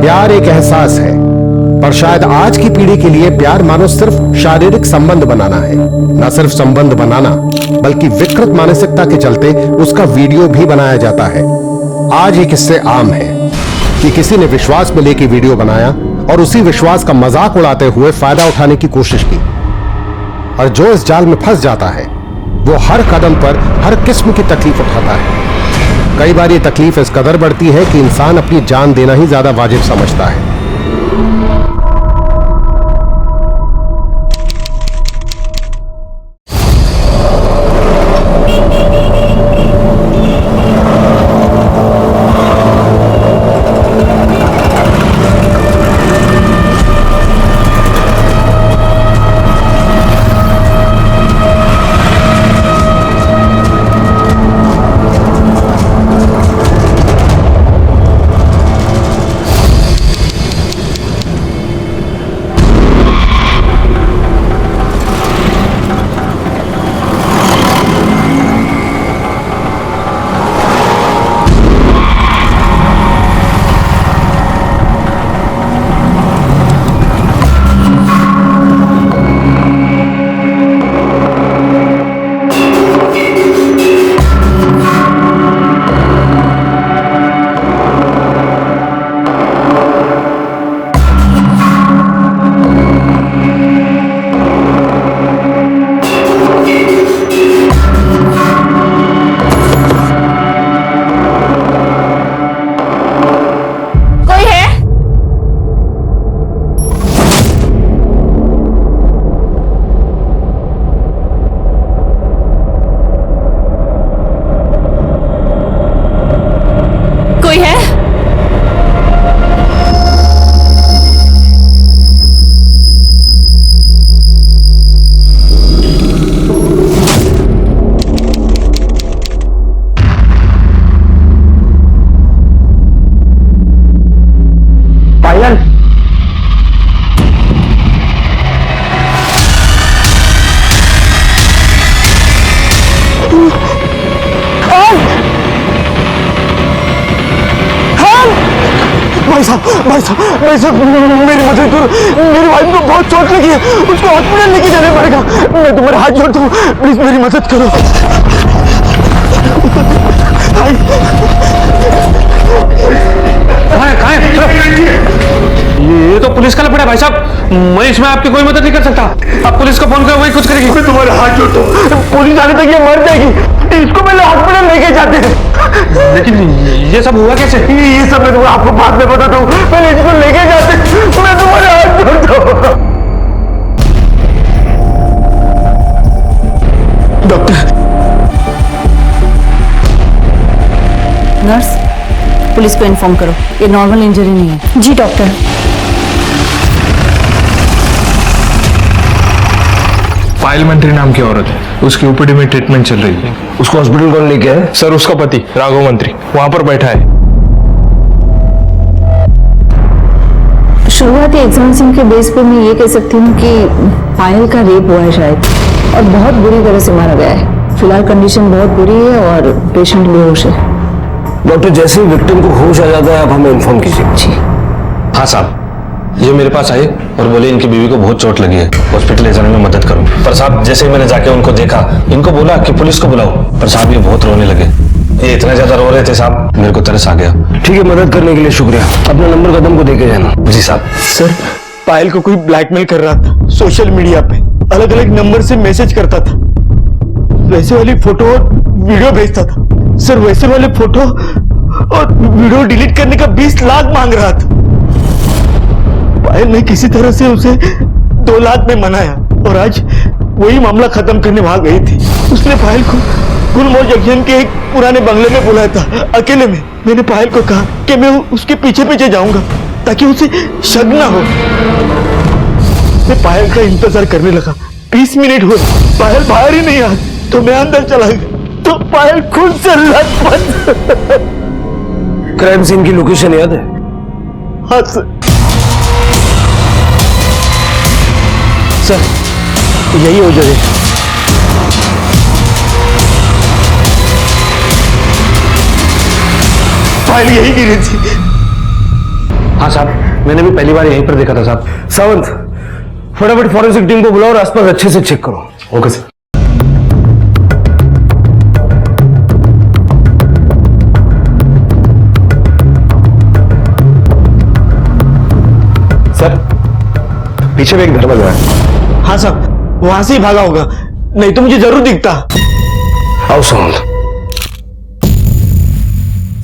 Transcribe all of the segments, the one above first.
प्यार एक एहसास है, पर शायद आज की पीढ़ी के लिए प्यार मानो सिर्फ शारीरिक संबंध बनाना है। न सिर्फ संबंध बनाना, बल्कि विकृत मानसिकता के चलते उसका वीडियो भी बनाया जाता है। आज ये किस्से आम है कि किसी ने विश्वास में लेके वीडियो बनाया और उसी विश्वास का मजाक उड़ाते हुए फायदा उठाने की कोशिश की, और जो इस जाल में फंस जाता है वो हर कदम पर हर किस्म की तकलीफ उठाता है। कई बार ये तकलीफ इस कदर बढ़ती है कि इंसान अपनी जान देना ही ज्यादा वाजिब समझता है। भाई साहब मेरी मदद करो। मेरी वाइफ को बहुत चोट लगी है, उसको हॉस्पिटल लेके जाना पड़ेगा। मैं तुम्हारे हाथ जोड़ता हूँ, प्लीज मेरी मदद करो। ये तो पुलिस का लफड़ा है भाई साहब। मैं इसमें आपकी कोई मदद नहीं कर सकता। आप पुलिस को फोन करो, वही कुछ करेगी। मैं तुम्हारे हाथ जोड़ता हूँ, पुलिस आने तक ये मर जाएगी। इसको पहले हॉस्पिटल लेके जाते हैं। लेकिन ये सब हुआ कैसे? ये सब मैं आपको बाद में बताता हूँ, पहले इसको लेके जाते। मैं तुम्हारे हाथ जोड़ता हूँ। डॉक्टर। नर्स, पुलिस को इन्फॉर्म करो, ये नॉर्मल इंजरी नहीं है। जी डॉक्टर। पायल मंत्री नाम की औरत है, उसकी ओपीडी में ट्रीटमेंट चल रही है। उसको हॉस्पिटल कौन लेके आए? सर उसका पति राघव मंत्री वहां पर बैठा है। शुरुआती एग्जामिनेशन के बेस पे मैं ये कह सकती हूँ कि पायल का रेप हुआ है शायद, और बहुत बुरी तरह से मारा गया है। फिलहाल कंडीशन बहुत बुरी है और पेशेंट बेहोश है। डॉक्टर, जैसे ही विक्टिम को होश आ जाता है आप हमें इन्फॉर्म कीजिए। जी हाँ साहब, ये मेरे पास आए और बोले इनकी बीवी को बहुत चोट लगी है, हॉस्पिटल ले जाने में मदद करो। पर साहब जैसे ही मैंने जाके उनको देखा, इनको बोला कि पुलिस को बुलाओ, पर साहब ये बहुत रोने लगे। ये इतना ज्यादा रो रहे थे साहब, मेरे को तरस आ गया। ठीक है, मदद करने के लिए शुक्रिया। अपना नंबर कदम को देके जाना। जी साहब। सर, पायल को कोई ब्लैकमेल कर रहा था सोशल मीडिया पे, अलग अलग नंबर से मैसेज करता था, वैसे वाली फोटो और वीडियो भेजता था। सर वैसे वाले फोटो और वीडियो डिलीट करने का 20 लाख मांग रहा था। पायल ने किसी तरह से उसे 2 लाख में मनाया और आज वही मामला खत्म करने वहां गई थी। उसने पायल को गुलमोहर जंक्शन के एक पुराने बंगले में बुलाया था अकेले में। मैंने पायल को कहा कि मैं उसके पीछे पीछे जाऊंगा ताकि उसे शक ना हो। मैं पायल का इंतजार करने लगा। 20 मिनट हुए, पायल बाहर ही नहीं आई, तो मैं अंदर चला गया तो पायल खुद से लथपथ। क्राइम सीन की लोकेशन याद है? हाँ सर। सर यही हो जगह। पायल यही गिरी थी। हाँ साहब, मैंने भी पहली बार यहीं पर देखा था साहब। सावंत, फटाफट फॉरेंसिक टीम को बुलाओ और आसपास अच्छे से चेक करो। Okay sir. सर, पीछे भी एक दरवाजा है। हाँ साहब, वहां से ही भागा होगा, नहीं तो मुझे जरूर दिखता। आओ सावंत।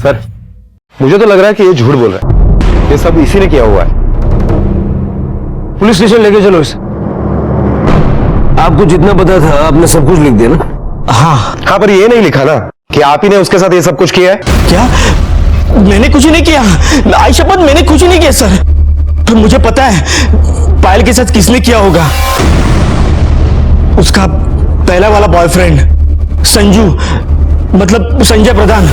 सर, मुझे तो लग रहा है कि ये झूठ बोल रहा है। ये सब इसी ने किया हुआ है। पुलिस स्टेशन लेके चलो इसे। आपको जितना पता था आपने सब कुछ लिख दिया ना? हाँ, पर ये नहीं लिखा ना कि आप ही ने उसके साथ ये सब कुछ किया है। क्या? मैंने कुछ नहीं किया, आई शपथ मैंने कुछ नहीं किया सर। पर मुझे पता है पायल के साथ किसने किया होगा। उसका पहला वाला बॉयफ्रेंड संजू, मतलब संजय प्रधान।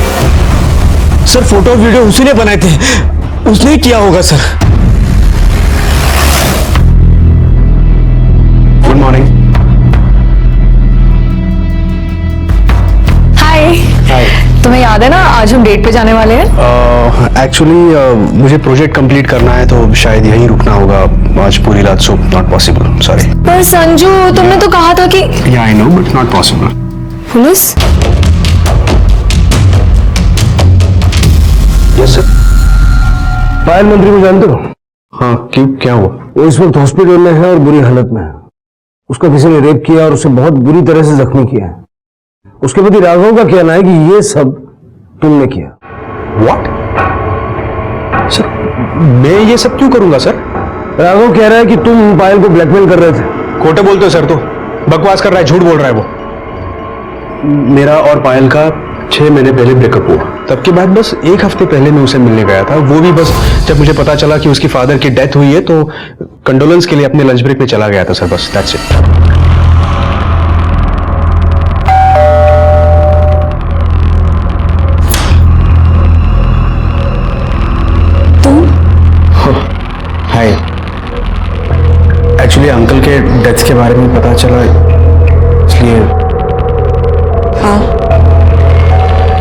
सर फोटो और वीडियो उसी ने बनाए थे, उसने ही किया होगा सर। Good morning. हाय। तुम्हें याद है ना आज हम डेट पे जाने वाले हैं? एक्चुअली मुझे प्रोजेक्ट कंप्लीट करना है तो शायद यहीं रुकना होगा आज पूरी रात, सो नॉट पॉसिबल, सॉरी। पर संजू, तुमने तो कहा था कि या I know but not possible. Police? Yes sir. Payal मंत्री को जानते हो? हाँ, क्यों, क्या हुआ? वो इस वक्त हॉस्पिटल में है और बुरी हालत में है। उसका किसी ने रेप किया और उसे बहुत बुरी तरह से जख्मी किया है। उसके पति राघव का कहना है कि ये सब तुमने किया। व्हाट? सर, मैं ये सब क्यों करूंगा सर? राघव कह रहा है कि तुम पायल को ब्लैकमेल कर रहे थे। खोटे बोलते हो सर, तो बकवास कर रहा है, झूठ बोल रहा है वो। मेरा और पायल का 6 महीने पहले ब्रेकअप हुआ। तब के बाद बस 1 हफ्ते पहले मैं उसे मिलने गया था, वो भी बस जब मुझे पता चला कि उसकी फादर की डेथ हुई है तो कंडोलेंस के लिए अपने लंच ब्रेक में चला गया था सर, बस that's it. Hi, actually uncle के डेथ के बारे में पता चला, इसलिए।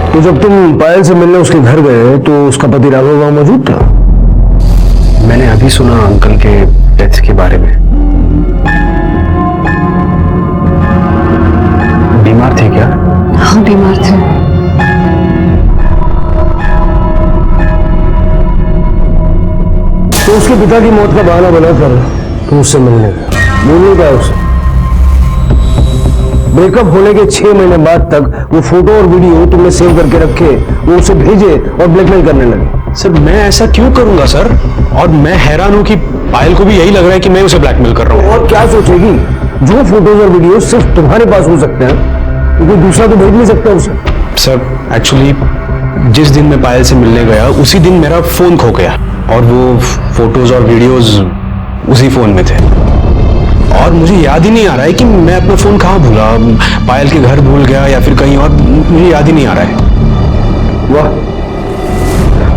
तो जब तुम पायल से मिलने उसके घर गए तो उसका पति राघव वहां मौजूद था? मैंने अभी सुना अंकल के डेथ के बारे में। बीमार थे क्या? हाँ, बीमार थे। तो उसके पिता की मौत का बहाना बनाकर तुम उससे मिलने गए, बोलने का उसे। ब्रेकअप होने के 6 महीने बाद तक वो फोटो और वीडियो तुमने सेव करके रखे, वो उसे भेजे और ब्लैकमेल करने लगे। सर, मैं ऐसा क्यों करूंगा सर? और मैं हैरान हूं कि पायल को भी यही लग रहा है कि मैं उसे ब्लैकमेल कर रहा हूं। और क्या सोचेगी? जो फोटोज और वीडियो सिर्फ तुम्हारे पास हो सकते हैं, तो कोई दूसरा तो भेज नहीं सकता उसे। सर, एक्चुअली जिस दिन मैं पायल से मिलने गया उसी दिन मेरा फोन खो गया और वो फोटोज और वीडियोज उसी फोन में थे और मुझे याद ही नहीं आ रहा है कि मैं अपना फोन कहाँ भूला, पायल के घर भूल गया या फिर कहीं और, मुझे याद ही नहीं आ रहा है। वाह,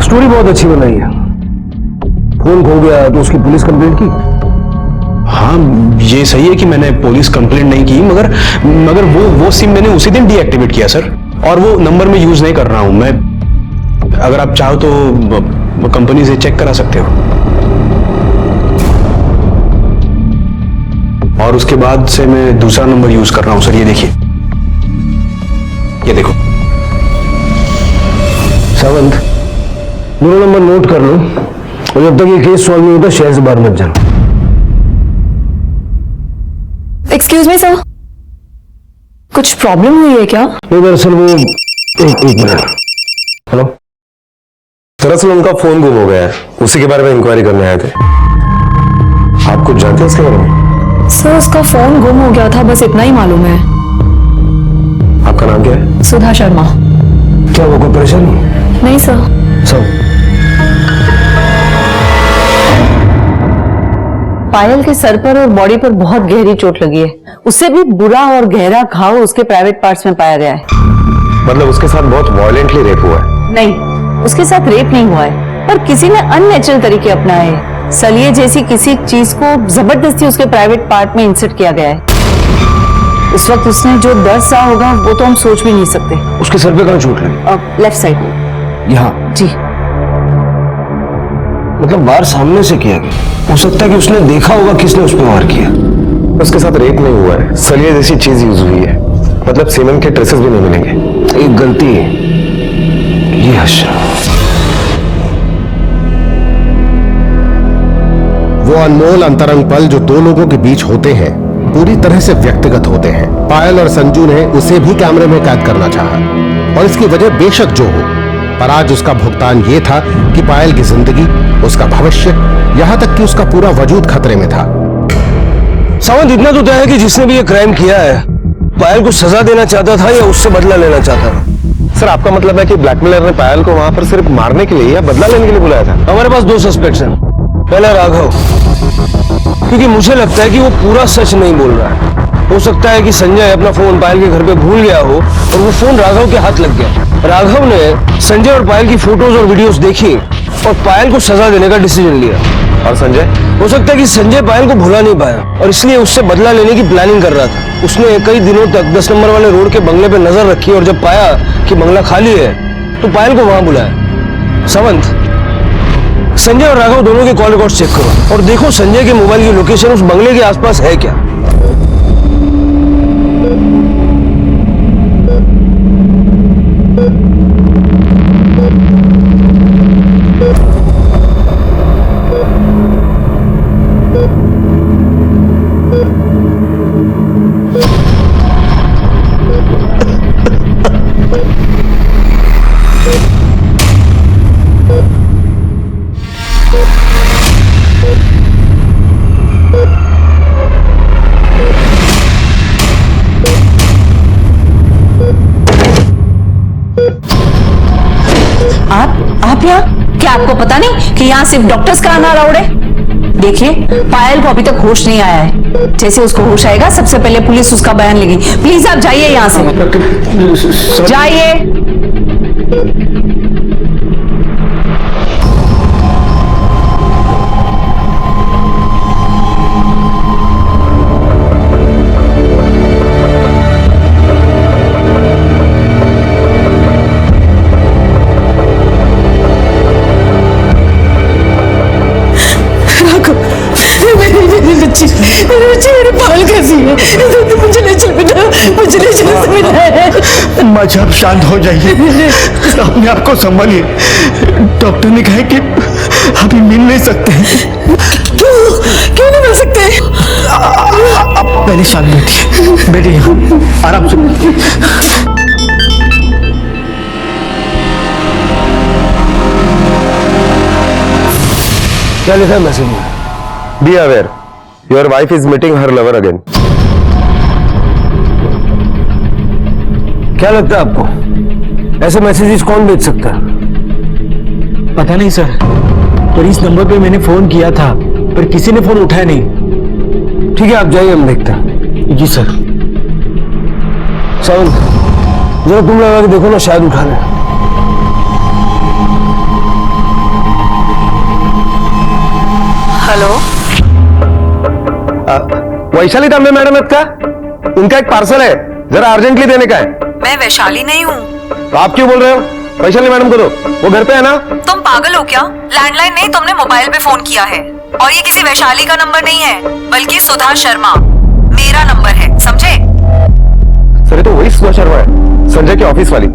स्टोरी बहुत अच्छी बनाई है। फोन खो गया तो उसकी पुलिस कंप्लेंट की? हाँ, ये सही है कि मैंने पुलिस कंप्लेंट नहीं की, मगर वो सिम मैंने उसी दिन डीएक्टिवेट किया सर, और वो नंबर मैं यूज नहीं कर रहा हूं। मैं, अगर आप चाहो तो कंपनी से चेक करा सकते हो। और उसके बाद से मैं दूसरा नंबर यूज कर रहा हूं सर, ये देखिए, ये देखो। सावंत, दोनों नंबर नोट कर लो और जब तक ये केस सॉल्व नहीं होता शहर से बाहर मत जाना। एक्सक्यूज मी सर, कुछ प्रॉब्लम हुई है क्या? नहीं, दरअसल वो एक मिनट। हेलो, दरअसल उनका फोन गुम हो गया है, उसी के बारे में इंक्वायरी करने आए थे। आप कुछ जानते हैं इसके बारे में? सर, उसका फोन गुम हो गया था, बस इतना ही मालूम है। आपका नाम क्या है? सुधा शर्मा। क्या वो कोई परेशानी? नहीं सर। सब पायल के सर पर और बॉडी पर बहुत गहरी चोट लगी है। उससे भी बुरा और गहरा घाव उसके प्राइवेट पार्ट्स में पाया गया है। मतलब उसके साथ बहुत वायलेंटली रेप हुआ है? नहीं, उसके साथ रेप नहीं हुआ है, पर किसी ने अननेचुरल तरीके अपनाए हैं। सलिए जैसी किसी चीज को जबरदस्ती उसके प्राइवेट पार्ट में इंसर्ट किया गया है। उस वक्त उसने जो दर्द सहा होगा वो तो हम सोच भी नहीं सकते। उसके सर पे कहाँ चोट लगी? लेफ्ट साइड में। यहाँ? जी। मतलब वार सामने से किया गया, हो सकता है कि उसने देखा होगा किसने उस पर वार किया। उसके साथ रेप नहीं हुआ है, सलिए जैसी चीज यूज हुई है, मतलब सीमेंट के ट्रेसेस भी नहीं मिलेंगे। एक गलती है ये हर्षा। वो अनमोल अंतरंग पल जो दो लोगों के बीच होते हैं पूरी तरह से व्यक्तिगत होते हैं। पायल और संजू ने उसे भी कैमरे में कैद करना चाहा और इसकी वजह बेशक जो हो, पर आज उसका भुगतान ये था कि पायल की जिंदगी, उसका भविष्य, यहां तक कि उसका पूरा वजूद खतरे में था। सावंत, इतना तो तय है कि जिसने भी ये क्राइम किया है पायल को सजा देना चाहता था या उससे बदला लेना चाहता था। सर, आपका मतलब है कि ब्लैकमेलर ने पायल को वहां पर सिर्फ मारने के लिए या बदला लेने के लिए बुलाया था? हमारे पास दो सस्पेक्ट्स हैं। पहला राघव, क्योंकि मुझे लगता है कि वो पूरा सच नहीं बोल रहा है। हो सकता है कि संजय अपना फोन पायल के घर पे भूल गया हो और वो फोन राघव के हाथ लग गया। राघव ने संजय और पायल की फोटोज और वीडियोस देखी और पायल को सजा देने का डिसीजन लिया। और संजय? हो सकता है कि संजय पायल को भुला नहीं पाया और इसलिए उससे बदला लेने की प्लानिंग कर रहा था। उसने कई दिनों तक 10 नंबर वाले रोड के बंगले पे नजर रखी और जब पाया कि बंगला खाली है तो पायल को वहां बुलाया। सावंत, संजय और राघव दोनों के कॉल रिकॉर्ड चेक करो और देखो संजय के मोबाइल की लोकेशन उस बंगले के आसपास है क्या। आप यहाँ? क्या आपको पता नहीं कि यहाँ सिर्फ डॉक्टर्स का आना अलाउड है? देखिए, पायल को अभी तक होश नहीं आया है। जैसे उसको होश आएगा सबसे पहले पुलिस उसका बयान लेगी। प्लीज आप जाइए यहाँ से, जाइए। मेरे पाल कैसी है? मुझे ले चल बेटा, मुझे ले चल बेटा। माँ जी, आप शांत हो जाइए, अपने आप को संभालिए। डॉक्टर ने कहा है कि अभी मिल नहीं सकते। क्यों नहीं मिल सकते? आप पहले शांत बैठिए, बैठिए आराम से। क्या लिखा है मैसेज में? Be aware, your wife is meeting her lover again. क्या लगता है आपको ऐसे मैसेजेस कौन भेज सकता है? पता नहीं सर, पर इस नंबर पे मैंने फोन किया था पर किसी ने फोन उठाया नहीं। ठीक है, आप जाइए, हम देखते हैं। जी सर। सावंत, जरा तुम लगा के देखो ना, शायद उठा ले। हेलो, वैशाली दामले मैडम है का? उनका एक पार्सल है, जरा अर्जेंटली देने का है। मैं वैशाली नहीं हूँ। तो आप क्यों बोल रहे हो? वैशाली मैडम को दो, वो घर पे है ना? तुम पागल हो क्या? लैंडलाइन नहीं, तुमने मोबाइल पे फोन किया है और ये किसी वैशाली का नंबर नहीं है बल्कि सुधा शर्मा मेरा नंबर है, समझे? सर, ये तो वही सुधा शर्मा है, संजय की ऑफिस वाली।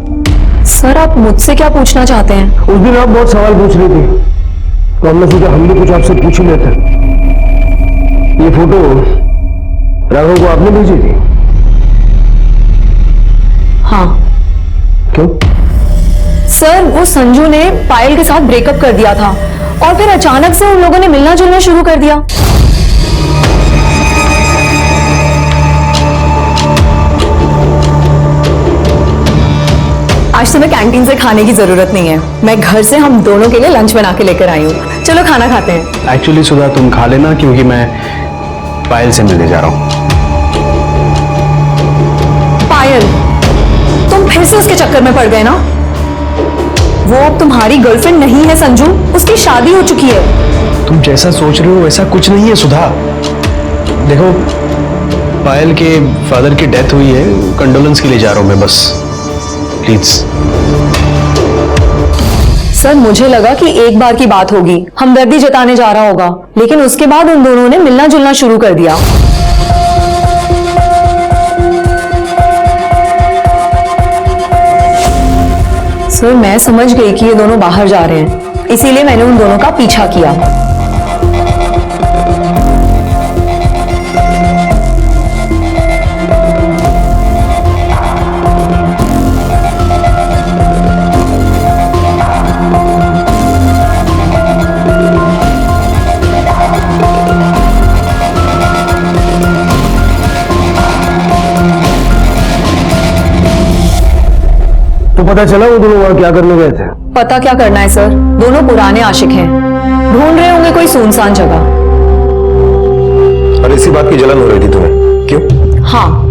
सर, आप मुझसे क्या पूछना चाहते हैं? उस दिन आप बहुत सवाल पूछ रही थी तो हमने सोचा हम भी कुछ आपसे पूछ ही लेते। ये फोटो राघव को आपने भेजी थी? हाँ। क्यों? सर, वो संजू ने पायल के साथ ब्रेकअप कर दिया था और फिर अचानक से उन लोगों ने मिलना जुलना शुरू कर दिया। आज तुम्हें कैंटीन से खाने की जरूरत नहीं है, मैं घर से हम दोनों के लिए लंच बना के लेकर आई हूँ। चलो खाना खाते हैं। एक्चुअली सुधा, तुम खा लेना क्योंकि मैं पायल से मिलने जा रहा हूँ। पायल, तुम फिर से उसके चक्कर में पड़ गए ना? वो अब तुम्हारी गर्लफ्रेंड नहीं है संजू, उसकी शादी हो चुकी है। तुम जैसा सोच रहे हो वैसा कुछ नहीं है सुधा। देखो, पायल के फादर की डेथ हुई है, कंडोलेंस के लिए जा रहा हूं मैं बस, प्लीज। सर मुझे लगा कि एक बार की बात होगी, हमदर्दी जताने जा रहा होगा, लेकिन उसके बाद उन दोनों ने मिलना जुलना शुरू कर दिया। सर मैं समझ गई कि ये दोनों बाहर जा रहे हैं, इसीलिए मैंने उन दोनों का पीछा किया। तो पता चला वो दोनों वहां क्या करने गए थे? पता क्या करना है सर, दोनों पुराने आशिक हैं, ढूंढ रहे होंगे कोई सुनसान जगह। और इसी बात की जलन हो रही थी तुम्हें, क्यों? हाँ,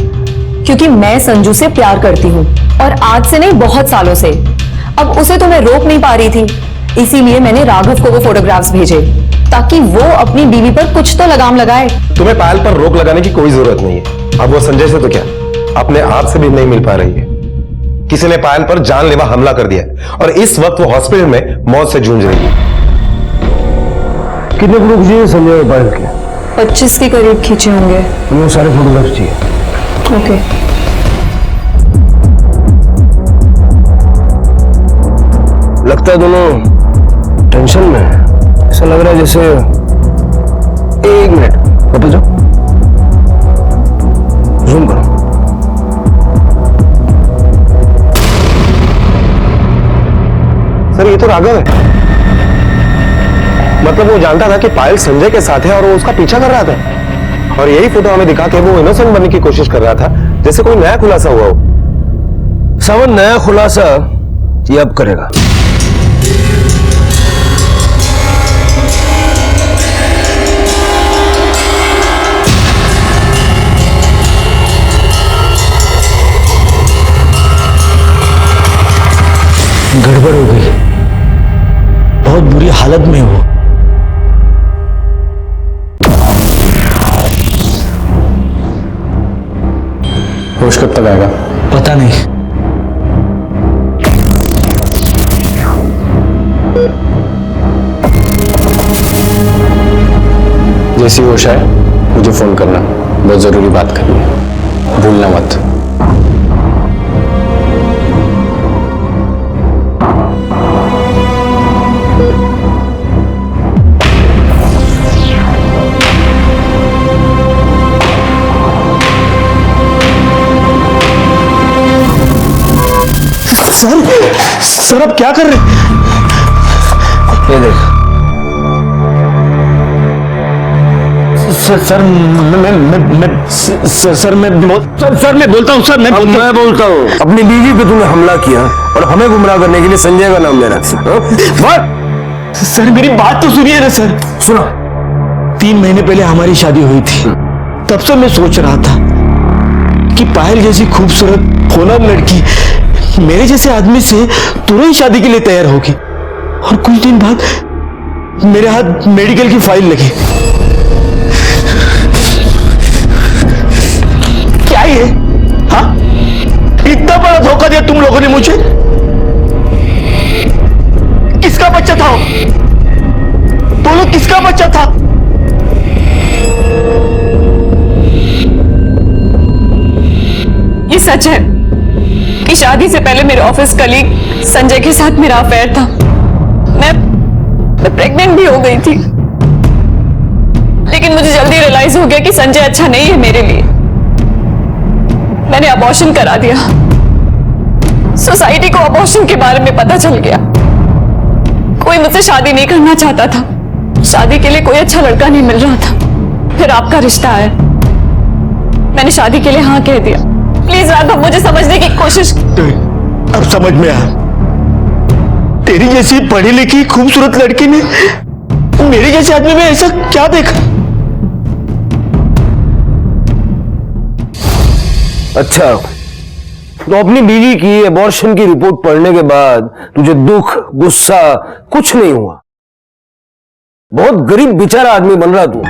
क्योंकि मैं संजू से प्यार करती हूँ, और आज से नहीं बहुत सालों से। अब उसे तो मैं रोक नहीं पा रही थी, इसीलिए मैंने राघव को वो फोटोग्राफ्स भेजे ताकि वो अपनी बीवी पर कुछ तो लगाम लगाए। तुम्हें पायल पर रोक लगाने की कोई जरूरत नहीं है। अब वो संजय से तो क्या, अपने आप से भी नहीं मिल पा रही है। किसी ने पायल पर जानलेवा हमला कर दिया और इस वक्त वो हॉस्पिटल में मौत से जूझ रही है। कितने फोटो खींचे संजय और पायल के? 25 के करीब खींचे होंगे। हमें सारे फोटोग्राफ्स चाहिए। ओके। लगता है दोनों टेंशन में है। ऐसा लग रहा है जैसे, एक मिनट वापस जाओ, जूम करो। सर ये तो राघव है। मतलब वो जानता था कि पायल संजय के साथ है और वो उसका पीछा कर रहा था, और यही फोटो हमें दिखा के वो इनोसेंट बनने की कोशिश कर रहा था, जैसे कोई नया खुलासा हुआ हो। सावन नया खुलासा ये अब करेगा। गड़बड़ हो गई, बहुत बुरी हालत में हो। होश कब तक आएगा? पता नहीं। जैसी होश आए मुझे फोन करना, बहुत जरूरी बात करनी है, भूलना मत। सर अब क्या कर रहे हैं? ये देख। सर मैं बोलता हूँ सर, मैं बोलता हूँ, अपनी बीवी पे तूने हमला किया और हमें गुमराह करने के लिए संजय का नाम ले रहा। सर मेरी बात तो सुनिए ना सर। सुनो। 3 महीने पहले हमारी शादी हुई थी, तब से मैं सोच रहा था कि पायल जैसी खूबसूरत होनहार लड़की मेरे जैसे आदमी से तुरंत शादी के लिए तैयार होगी, और कुछ दिन बाद मेरे हाथ मेडिकल की फाइल लगी। क्या ये? हाँ, इतना बड़ा धोखा दिया तुम लोगों ने मुझे। किसका बच्चा था वो? बोलो किसका बच्चा था? ये सच है कि शादी से पहले मेरे ऑफिस कलीग संजय के साथ मेरा अफेयर था। मैं प्रेग्नेंट भी हो गई थी, लेकिन मुझे जल्दी रियलाइज हो गया कि संजय अच्छा नहीं है मेरे लिए। मैंने अबॉर्शन करा दिया। सोसाइटी को अबॉर्शन के बारे में पता चल गया। कोई मुझसे शादी नहीं करना चाहता था, शादी के लिए कोई अच्छा लड़का नहीं मिल रहा था। फिर आपका रिश्ता आया, मैंने शादी के लिए हाँ कह दिया। प्लीज राघव, मुझे समझने की कोशिश। अब समझ में आया, तेरी जैसी पढ़ी लिखी खूबसूरत लड़की ने मेरे जैसे आदमी में ऐसा क्या देखा? अच्छा, तो अपनी बीवी की अबॉर्शन की रिपोर्ट पढ़ने के बाद तुझे दुख गुस्सा कुछ नहीं हुआ? बहुत गरीब बेचारा आदमी बन रहा तू।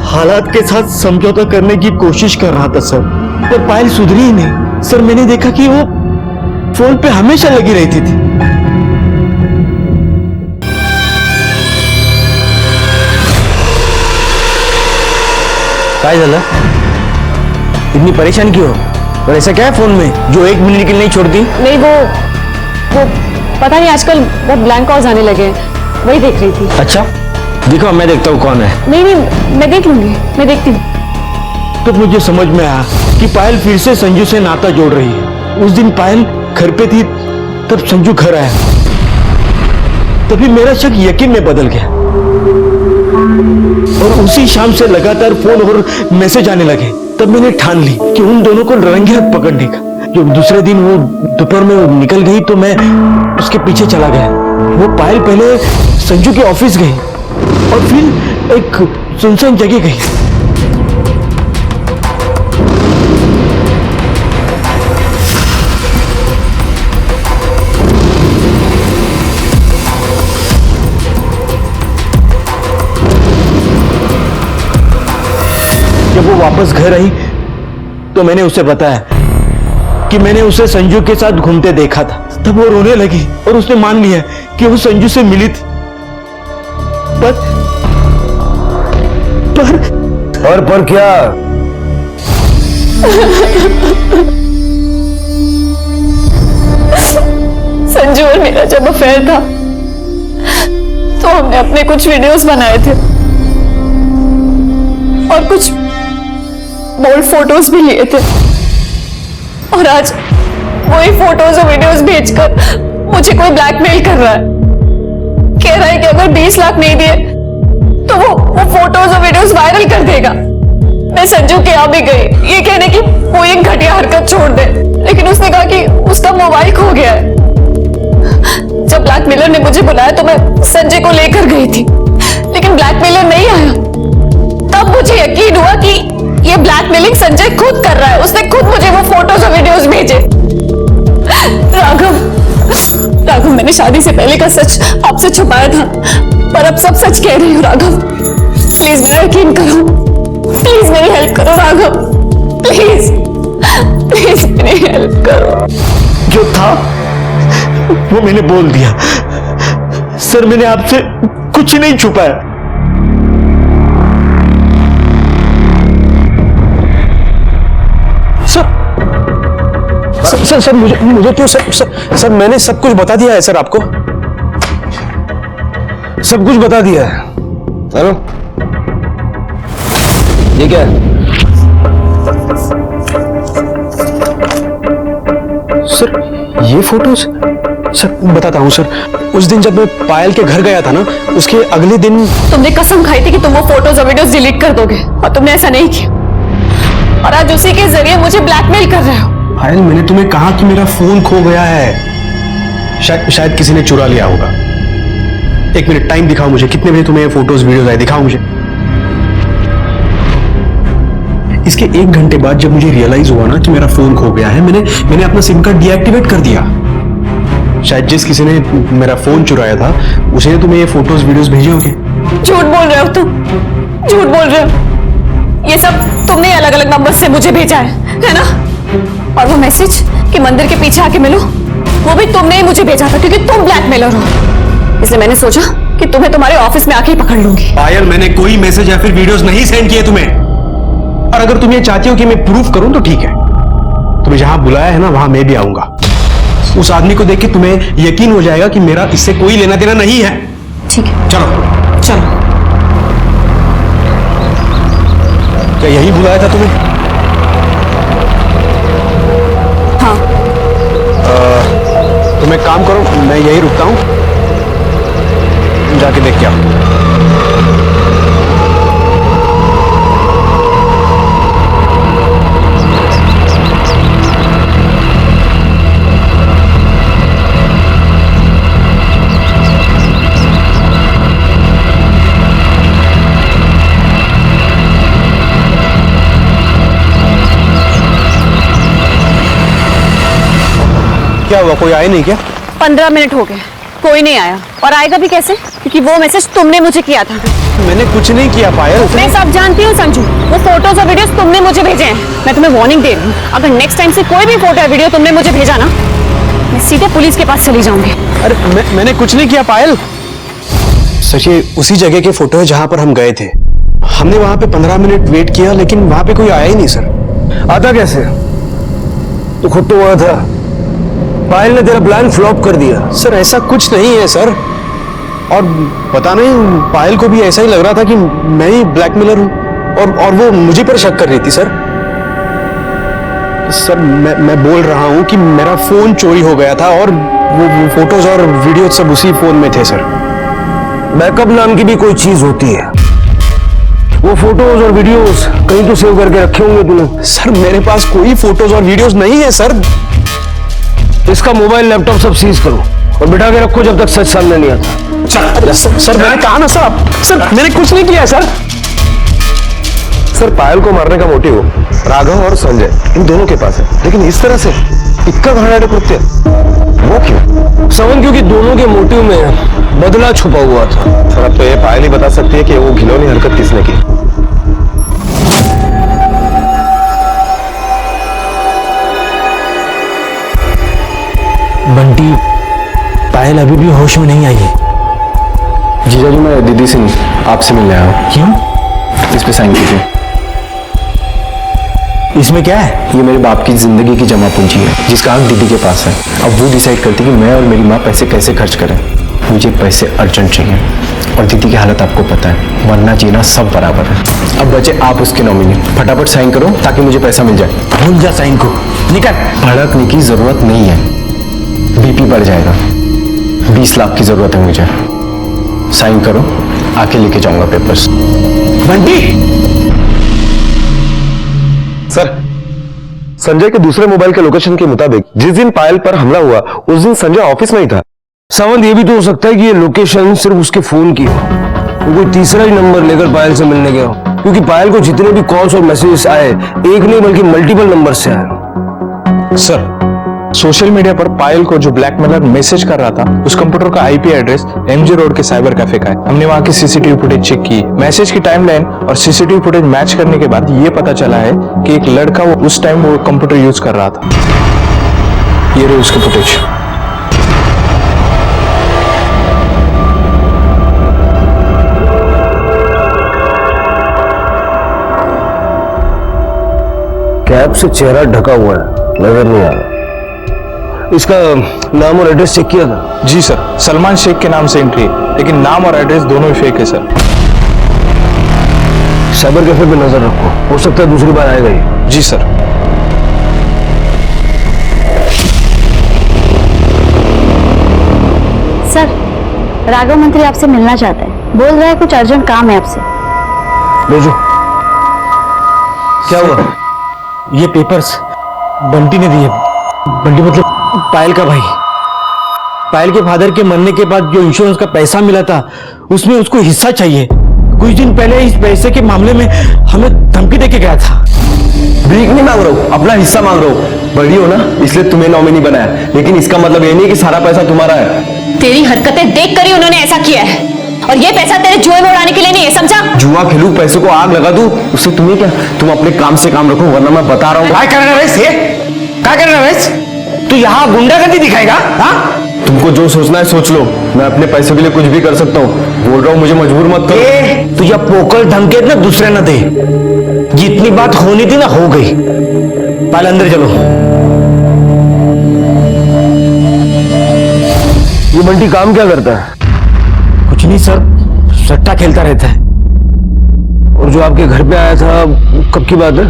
हालात के साथ समझौता करने की कोशिश कर रहा था सर, पर पायल सुधरी ही नहीं। सर मैंने देखा कि वो फोन पे हमेशा लगी रहती थी। काय झालं? इतनी परेशान क्यों? और ऐसा क्या है फोन में जो 1 मिनट के लिए नहीं छोड़ती? नहीं वो पता नहीं आजकल बहुत ब्लैंक कॉल्स आने लगे हैं, वही देख रही थी। अच्छा दिखाओ, मैं देखता हूँ कौन है। नहीं मैं देख लूंगी, मैं देखती हूँ। तो मुझे समझ में आया कि पायल फिर से संजू से नाता जोड़ रही है। उस दिन पायल घर पे थी, तब संजू घर आया, तभी मेरा शक यकीन में बदल गया और उसी शाम से लगातार फोन और मैसेज आने लगे। तब मैंने ठान ली कि उन दोनों को रंगे हाथ पकड़ने का। जब दूसरे दिन वो दोपहर में निकल गई तो मैं उसके पीछे चला गया। वो पायल पहले संजू के ऑफिस गई और फिर एक सुनसान जगह गई। जब वो वापस घर आई तो मैंने उसे बताया कि मैंने उसे संजू के साथ घूमते देखा था। तब वो रोने लगी और उसने मान लिया कि वो संजू से मिली थी। पर क्या? संजू और मेरा जब अफेयर था तो हमने अपने कुछ वीडियोस बनाए थे और कुछ बोल्ड फोटोज भी लिए थे, और आज वही फोटोज और वीडियोस भेजकर मुझे कोई ब्लैकमेल कर रहा है। कह रहा है कि अगर 20 लाख नहीं दिए तो वो फोटोज और वीडियोस वायरल कर देगा। मैं संजू के यहाँ भी गई ये कहने की वो एक घटिया हरकत छोड़ दे, लेकिन उसने कहा कि उसका मोबाइल खो गया है। जब ब्लैकमेलर ने मुझे बुलाया तो मैं संजय को लेकर गई थी, लेकिन ब्लैकमेलर नहीं आया। तब मुझे यकीन हुआ कि ये ब्लैकमेलिंग संजय खुद कर रहा है। उसने खुद मुझे वो फोटोज और वीडियोस भेजे। राघव, मैंने शादी से पहले का सच आपसे छुपाया था, पर अब सब सच कह रही हूँ। राघव प्लीज मेरा यकीन करो, प्लीज मेरी हेल्प करो राघव, प्लीज मेरी हेल्प करो। जो था वो मैंने बोल दिया। सर मैंने आपसे कुछ नहीं छुपाया। सर मुझे क्यों सर मैंने सब कुछ बता दिया है सर आपको, सब कुछ बता दिया है। हेलो, ये क्या है? सर ये फोटोज सर बताता हूँ सर। उस दिन जब मैं पायल के घर गया था ना, उसके अगले दिन तुमने कसम खाई थी कि तुम वो फोटोज और वीडियोस डिलीट कर दोगे, और तुमने ऐसा नहीं किया, और आज उसी के जरिए मुझे ब्लैकमेल कर रहे हो। पायल मैंने तुम्हें कहा कि मेरा फोन खो गया है, शायद किसी ने चुरा लिया होगा। 1 मिनट टाइम दिखाओ मुझे, कितने बजे तुम्हें फोटोज वीडियोस आए, दिखाओ मुझे। इसके 1 घंटे बाद जब मुझे रियलाइज हुआ ना कि मेरा फोन खो गया है, मैंने अपना सिम कार्ड डीएक्टिवेट कर दिया। शायद जिस किसी ने मेरा फोन चुराया था उसे तुम्हें ये फोटोज वीडियोस भेजे होंगे। झूठ बोल रहे हो तुम, झूठ बोल रहे हो। ये सब तुमने अलग अलग नंबर से मुझे भेजा है ना? और वो मैसेज कि मंदिर के पीछे आके मिलो, वो भी तुमने ही मुझे भेजा था, क्योंकि तुम ब्लैकमेलर हो। इसलिए मैंने सोचा कि तुम्हें तुम्हारे ऑफिस में आके ही पकड़ लूंगी। पायल मैंने कोई मैसेज या फिर वीडियोस नहीं सेंड किए तुम्हें, और अगर तुम ये चाहती हो कि मैं प्रूफ करूं तो ठीक है, तुम्हें जहां बुलाया है ना वहां मैं भी आऊंगा। उस आदमी को देख के तुम्हें यकीन हो जाएगा कि मेरा इससे कोई लेना देना नहीं है। ठीक है, चलो चलो। क्या यही बुलाया था तुम्हें? हाँ। तुम एक काम करो, मैं यही रुकता हूं, जाके देख के आओ। क्या हुआ, कोई आया नहीं क्या? 15 मिनट हो गए, कोई नहीं आया, और आएगा भी कैसे, क्योंकि वो मैसेज तुमने मुझे किया था। मैंने कुछ नहीं किया पायल। मैं सब जानती हूँ संजू, वो फोटोज और वीडियोस तुमने मुझे भेजे हैं। मैं तुम्हें वार्निंग दे रही हूँ, अगर नेक्स्ट टाइम से कोई भी फोटो या वीडियो तुमने मुझे भेजा ना, मैं सीधे पुलिस के पास चली जाऊंगी। अरे मैंने कुछ नहीं किया पायल। सच ये उसी जगह के फोटो है जहां पर हम गए थे। हमने वहां पे 15 मिनट वेट किया, लेकिन वहां पे कोई आया ही नहीं सर। आता कैसे? तू खुद तो वहां था। पायल ने तेरा प्लान फ्लॉप कर दिया। सर ऐसा कुछ नहीं है सर, और पता नहीं पायल को भी ऐसा ही लग रहा था कि मैं ही ब्लैकमेलर हूं, और वो मुझे पर शक कर रही थी सर। सर मैं बोल रहा हूं कि मेरा फोन चोरी हो गया था और वो फोटोज और वीडियो सब उसी फोन में थे सर। बैकअप नाम की भी कोई चीज होती है। वो फोटोज और वीडियोस कहीं तो सेव करके रखे होंगे तूने। सर मेरे पास कोई फोटोज और वीडियोस नहीं है सर। इसका मोबाइल लैपटॉप सब सीज करो और बिठा के रखो जब तक सच सामने नहीं आता। सर मैंने कहा ना सर मैंने कुछ नहीं किया सर। सर पायल को मारने का मोटिव राघव और संजय इन दोनों के पास है, लेकिन इस तरह से इक्का घाड़ा कृत्य वो क्यों? सवन, क्योंकि दोनों के मोटिव में बदला छुपा हुआ था। सर अब तो ये पायल ही बता सकती है कि वो घिनौनी हरकत किसने की। बंटी, पायल अभी भी होश में नहीं आई है। जीजा जी मैं दीदी से आपसे मिलने आया हूँ। क्यों? इस पे साइन कीजिए। इसमें क्या है? ये मेरे बाप की जिंदगी की जमा पूंजी है जिसका हक दीदी के पास है। अब वो डिसाइड करती कि मैं और मेरी माँ पैसे कैसे खर्च करें। मुझे पैसे अर्जेंट चाहिए और दीदी की हालत आपको पता है, मरना जीना सब बराबर है। अब बचे आप उसके नॉमिनी, फटाफट साइन करो ताकि मुझे पैसा मिल जाए। भूल जा साइन को, निकल। भड़कने की जरूरत नहीं है, बीपी बढ़ जाएगा। 20 लाख की जरूरत है मुझे। साइन करो, आके लेके जाऊंगा पेपर्स। बंटी, सर संजय के दूसरे मोबाइल के लोकेशन के मुताबिक जिस दिन पायल पर हमला हुआ उस दिन संजय ऑफिस में ही था। सावंत, ये भी तो हो सकता है कि ये लोकेशन सिर्फ उसके फोन की हो, वो कोई तीसरा ही नंबर लेकर पायल से मिलने गया हो, क्योंकि पायल को जितने भी कॉल्स और मैसेजेस आए एक नहीं बल्कि मल्टीपल नंबर से आए। सर सोशल मीडिया पर पायल को जो ब्लैकमेलर मैसेज कर रहा था उस कंप्यूटर का आईपी एड्रेस एमजी रोड के साइबर कैफे का है। हमने वहां की सीसीटीवी फुटेज चेक की। मैसेज की टाइमलाइन और सीसीटीवी फुटेज मैच करने के बाद ये पता चला है कि एक लड़का वो उस टाइम वो कंप्यूटर यूज कर रहा था। ये रही उसकी फुटेज। कैप से चेहरा ढका हुआ है, नजर नहीं आ रहा। इसका नाम और एड्रेस चेक किया था? जी सर, सलमान शेख के नाम से एंट्री है, लेकिन नाम और एड्रेस दोनों ही फेक है सर। साइबर कैफे पे नजर रखो, हो सकता है दूसरी बार आएगा ये। जी सर। सर, राघव मंत्री आपसे मिलना चाहते हैं। बोल रहा है कुछ अर्जेंट काम है आपसे। भेजो। क्या हुआ? ये पेपर्स बंटी ने दिए। बंटी मतलब पायल का भाई। पायल के फादर के मरने के बाद जो इंश्योरेंस का पैसा मिला था उसमें उसको हिस्सा चाहिए। कुछ दिन पहले इस पैसे के मामले में हमें धमकी देके गया था। भीख नहीं मांग रहा हूँ, अपना हिस्सा मांग रहा हूँ। बड़ी हो ना इसलिए तुम्हें नॉमिनी बनाया, लेकिन इसका मतलब ये नहीं कि सारा पैसा तुम्हारा है। तेरी हरकतें देख कर ही उन्होंने ऐसा किया है, और ये पैसा तेरे जुए में उड़ाने के लिए नहीं है, समझा? जुआ खेलू, पैसों को आग लगा दूं, उससे तुम्हें क्या? तुम अपने काम से काम रखो, वरना मैं बता रहा हूँ। क्या करना वैसे? क्या करना वैसे? तू यहाँ गुंडागर्दी दिखाएगा? हाँ? तुमको जो सोचना है सोच लो, मैं अपने पैसों के लिए कुछ भी कर सकता हूँ। बोल रहा हूँ मुझे मजबूर मत करो। तुझे पोकल धमकी ना दूसरे न दे। जितनी बात होनी थी ना हो गई। पहले अंदर चलो। ये बंटी काम क्या करता है? कुछ नहीं सर, सट्टा खेलता रहता है। और जो आपके घर पे आया था कब की बात है?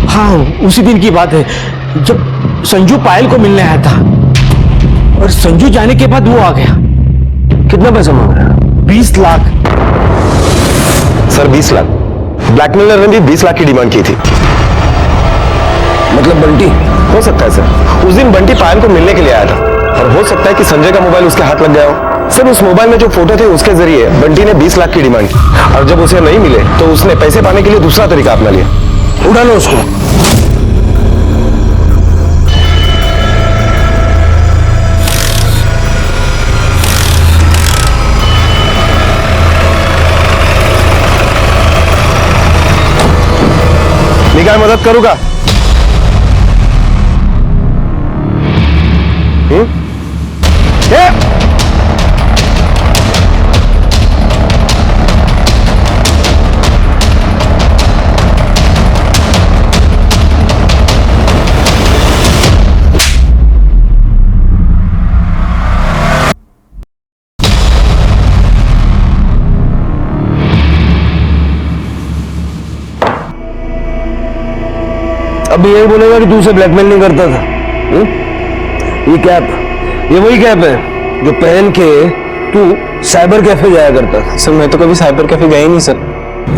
हाँ, उसी दिन की बात है जब संजू पायल को मिलने आया था, और संजू जाने के बाद वो आ गया। कितना पैसा मांग रहा है? 20 लाख। सर 20 लाख? ब्लैकमेलर ने भी 20 लाख की डिमांड की थी। मतलब बंटी? हो सकता है सर, उस दिन बंटी पायल को मिलने के लिए आया था, और हो सकता है कि संजय का मोबाइल उसके हाथ लग गया हो। सर उस मोबाइल में जो फोटो थे उसके जरिए बंटी ने 20 लाख की डिमांड की, और जब उसे नहीं मिले तो उसने पैसे पाने के लिए दूसरा तरीका अपना लिया। उड़ा लो उसको। निकाय मदद करूंगा। अब यही बोलेगा कि तू उसे ब्लैकमेल नहीं करता था। ये कैप, ये वही कैप है जो पहन के तू साइबर कैफे जाया करता था। सर मैं तो कभी साइबर कैफे गया ही नहीं सर।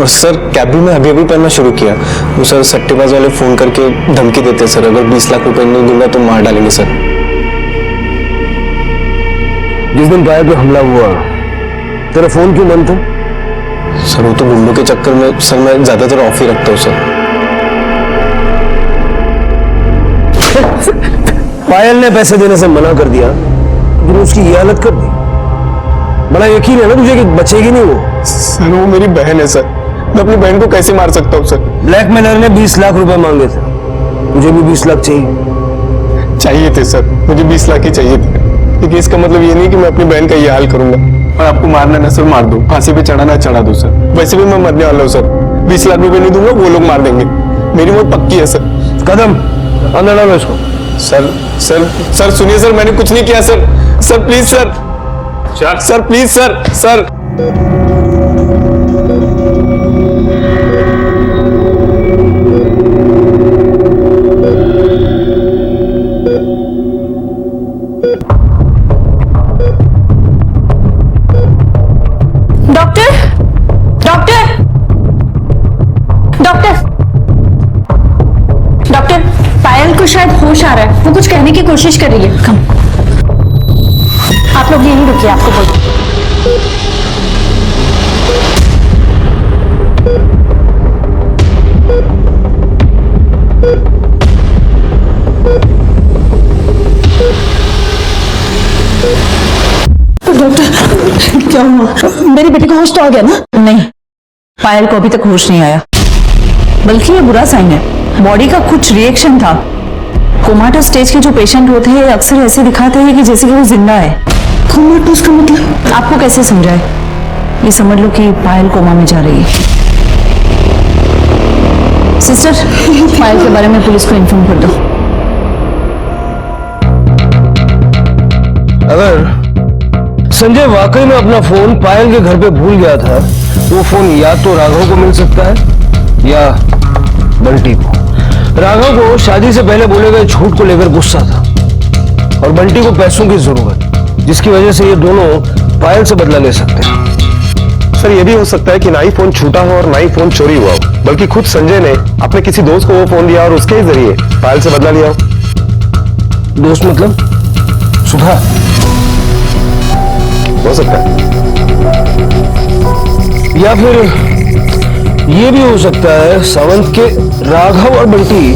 और सर कैब भी मैं अभी पहनना शुरू किया। वो सर सट्टेबाज वाले फोन करके धमकी देते सर, अगर 20 लाख रुपए नहीं दूंगा तो मार डालेंगे सर। जिस दिन पायल पे हमला हुआ तेरा फोन क्यों बंद था? सर वो तो गुंडों के चक्कर में सर मैं ज्यादातर ऑफ ही रखता हूँ सर। पायल ने पैसे देने से मना कर दिया, लेकिन उसकी ये हालत कर दी। बड़ा यकीन है ना तुझे कि बचेगी नहीं वो? सर वो मेरी बहन है सर, मैं अपनी बहन को कैसे मार सकता हूँ सर? ब्लैकमेलर ने 20 लाख रुपए मांगे थे, मुझे भी 20 लाख चाहिए थे सर, मुझे 20 लाख ही चाहिए थे। लेकिन इसका मतलब ये नहीं कि मैं अपनी बहन का ये हाल करूंगा। और आपको मारना ना सर मार दो, फांसी पे चढ़ाना चढ़ा दो सर। वैसे भी मैं मरने वाला हूँ सर, 20 लाख रुपए नहीं दूंगा वो लोग मार देंगे, मेरी मौत पक्की है सर। कदम अंदर डालो इसको। सर सर सर सुनिए सर, मैंने कुछ नहीं किया sir. Sir please sir, sir please sir, sir doctor, doctor, doctor, doctor, Payal को शायद होश आ रहा है, वो कुछ कहने की कोशिश कर रही है। कम, आप लोग यहीं रुकिए, आपको बोल। डॉक्टर क्या हुआ? मेरी बेटी को होश तो आ गया ना? नहीं, पायल को अभी तक होश नहीं आया, बल्कि ये बुरा साइन है। बॉडी का कुछ रिएक्शन था। कोमाटो स्टेज के जो पेशेंट होते हैं अक्सर ऐसे दिखाते हैं कि जैसे कि वो जिंदा है। कोमाटोस का मतलब? आपको कैसे समझाए? ये समझ लो कि पायल कोमा में जा रही है। सिस्टर, पायल के बारे में पुलिस को इन्फॉर्म कर दो। अगर संजय वाकई में अपना फोन पायल के घर पे भूल गया था, वो फोन या तो राघव को मिल सकता है या बंटी को। राघव को शादी से पहले बोले गए झूठ को लेकर गुस्सा था और बंटी को पैसों की जरूरत, जिसकी वजह से ये दोनों पायल से बदला ले सकते हैं। सर ये भी हो सकता है कि ना ही फोन छूटा हो और ना ही फोन चोरी हुआ हो, बल्कि खुद संजय ने अपने किसी दोस्त को वो फोन दिया और उसके ही जरिए पायल से बदला लिया हो। दोस्त मतलब सुधा? हो सकता है। या फिर ये भी हो सकता है सावंत के राघव और बंटी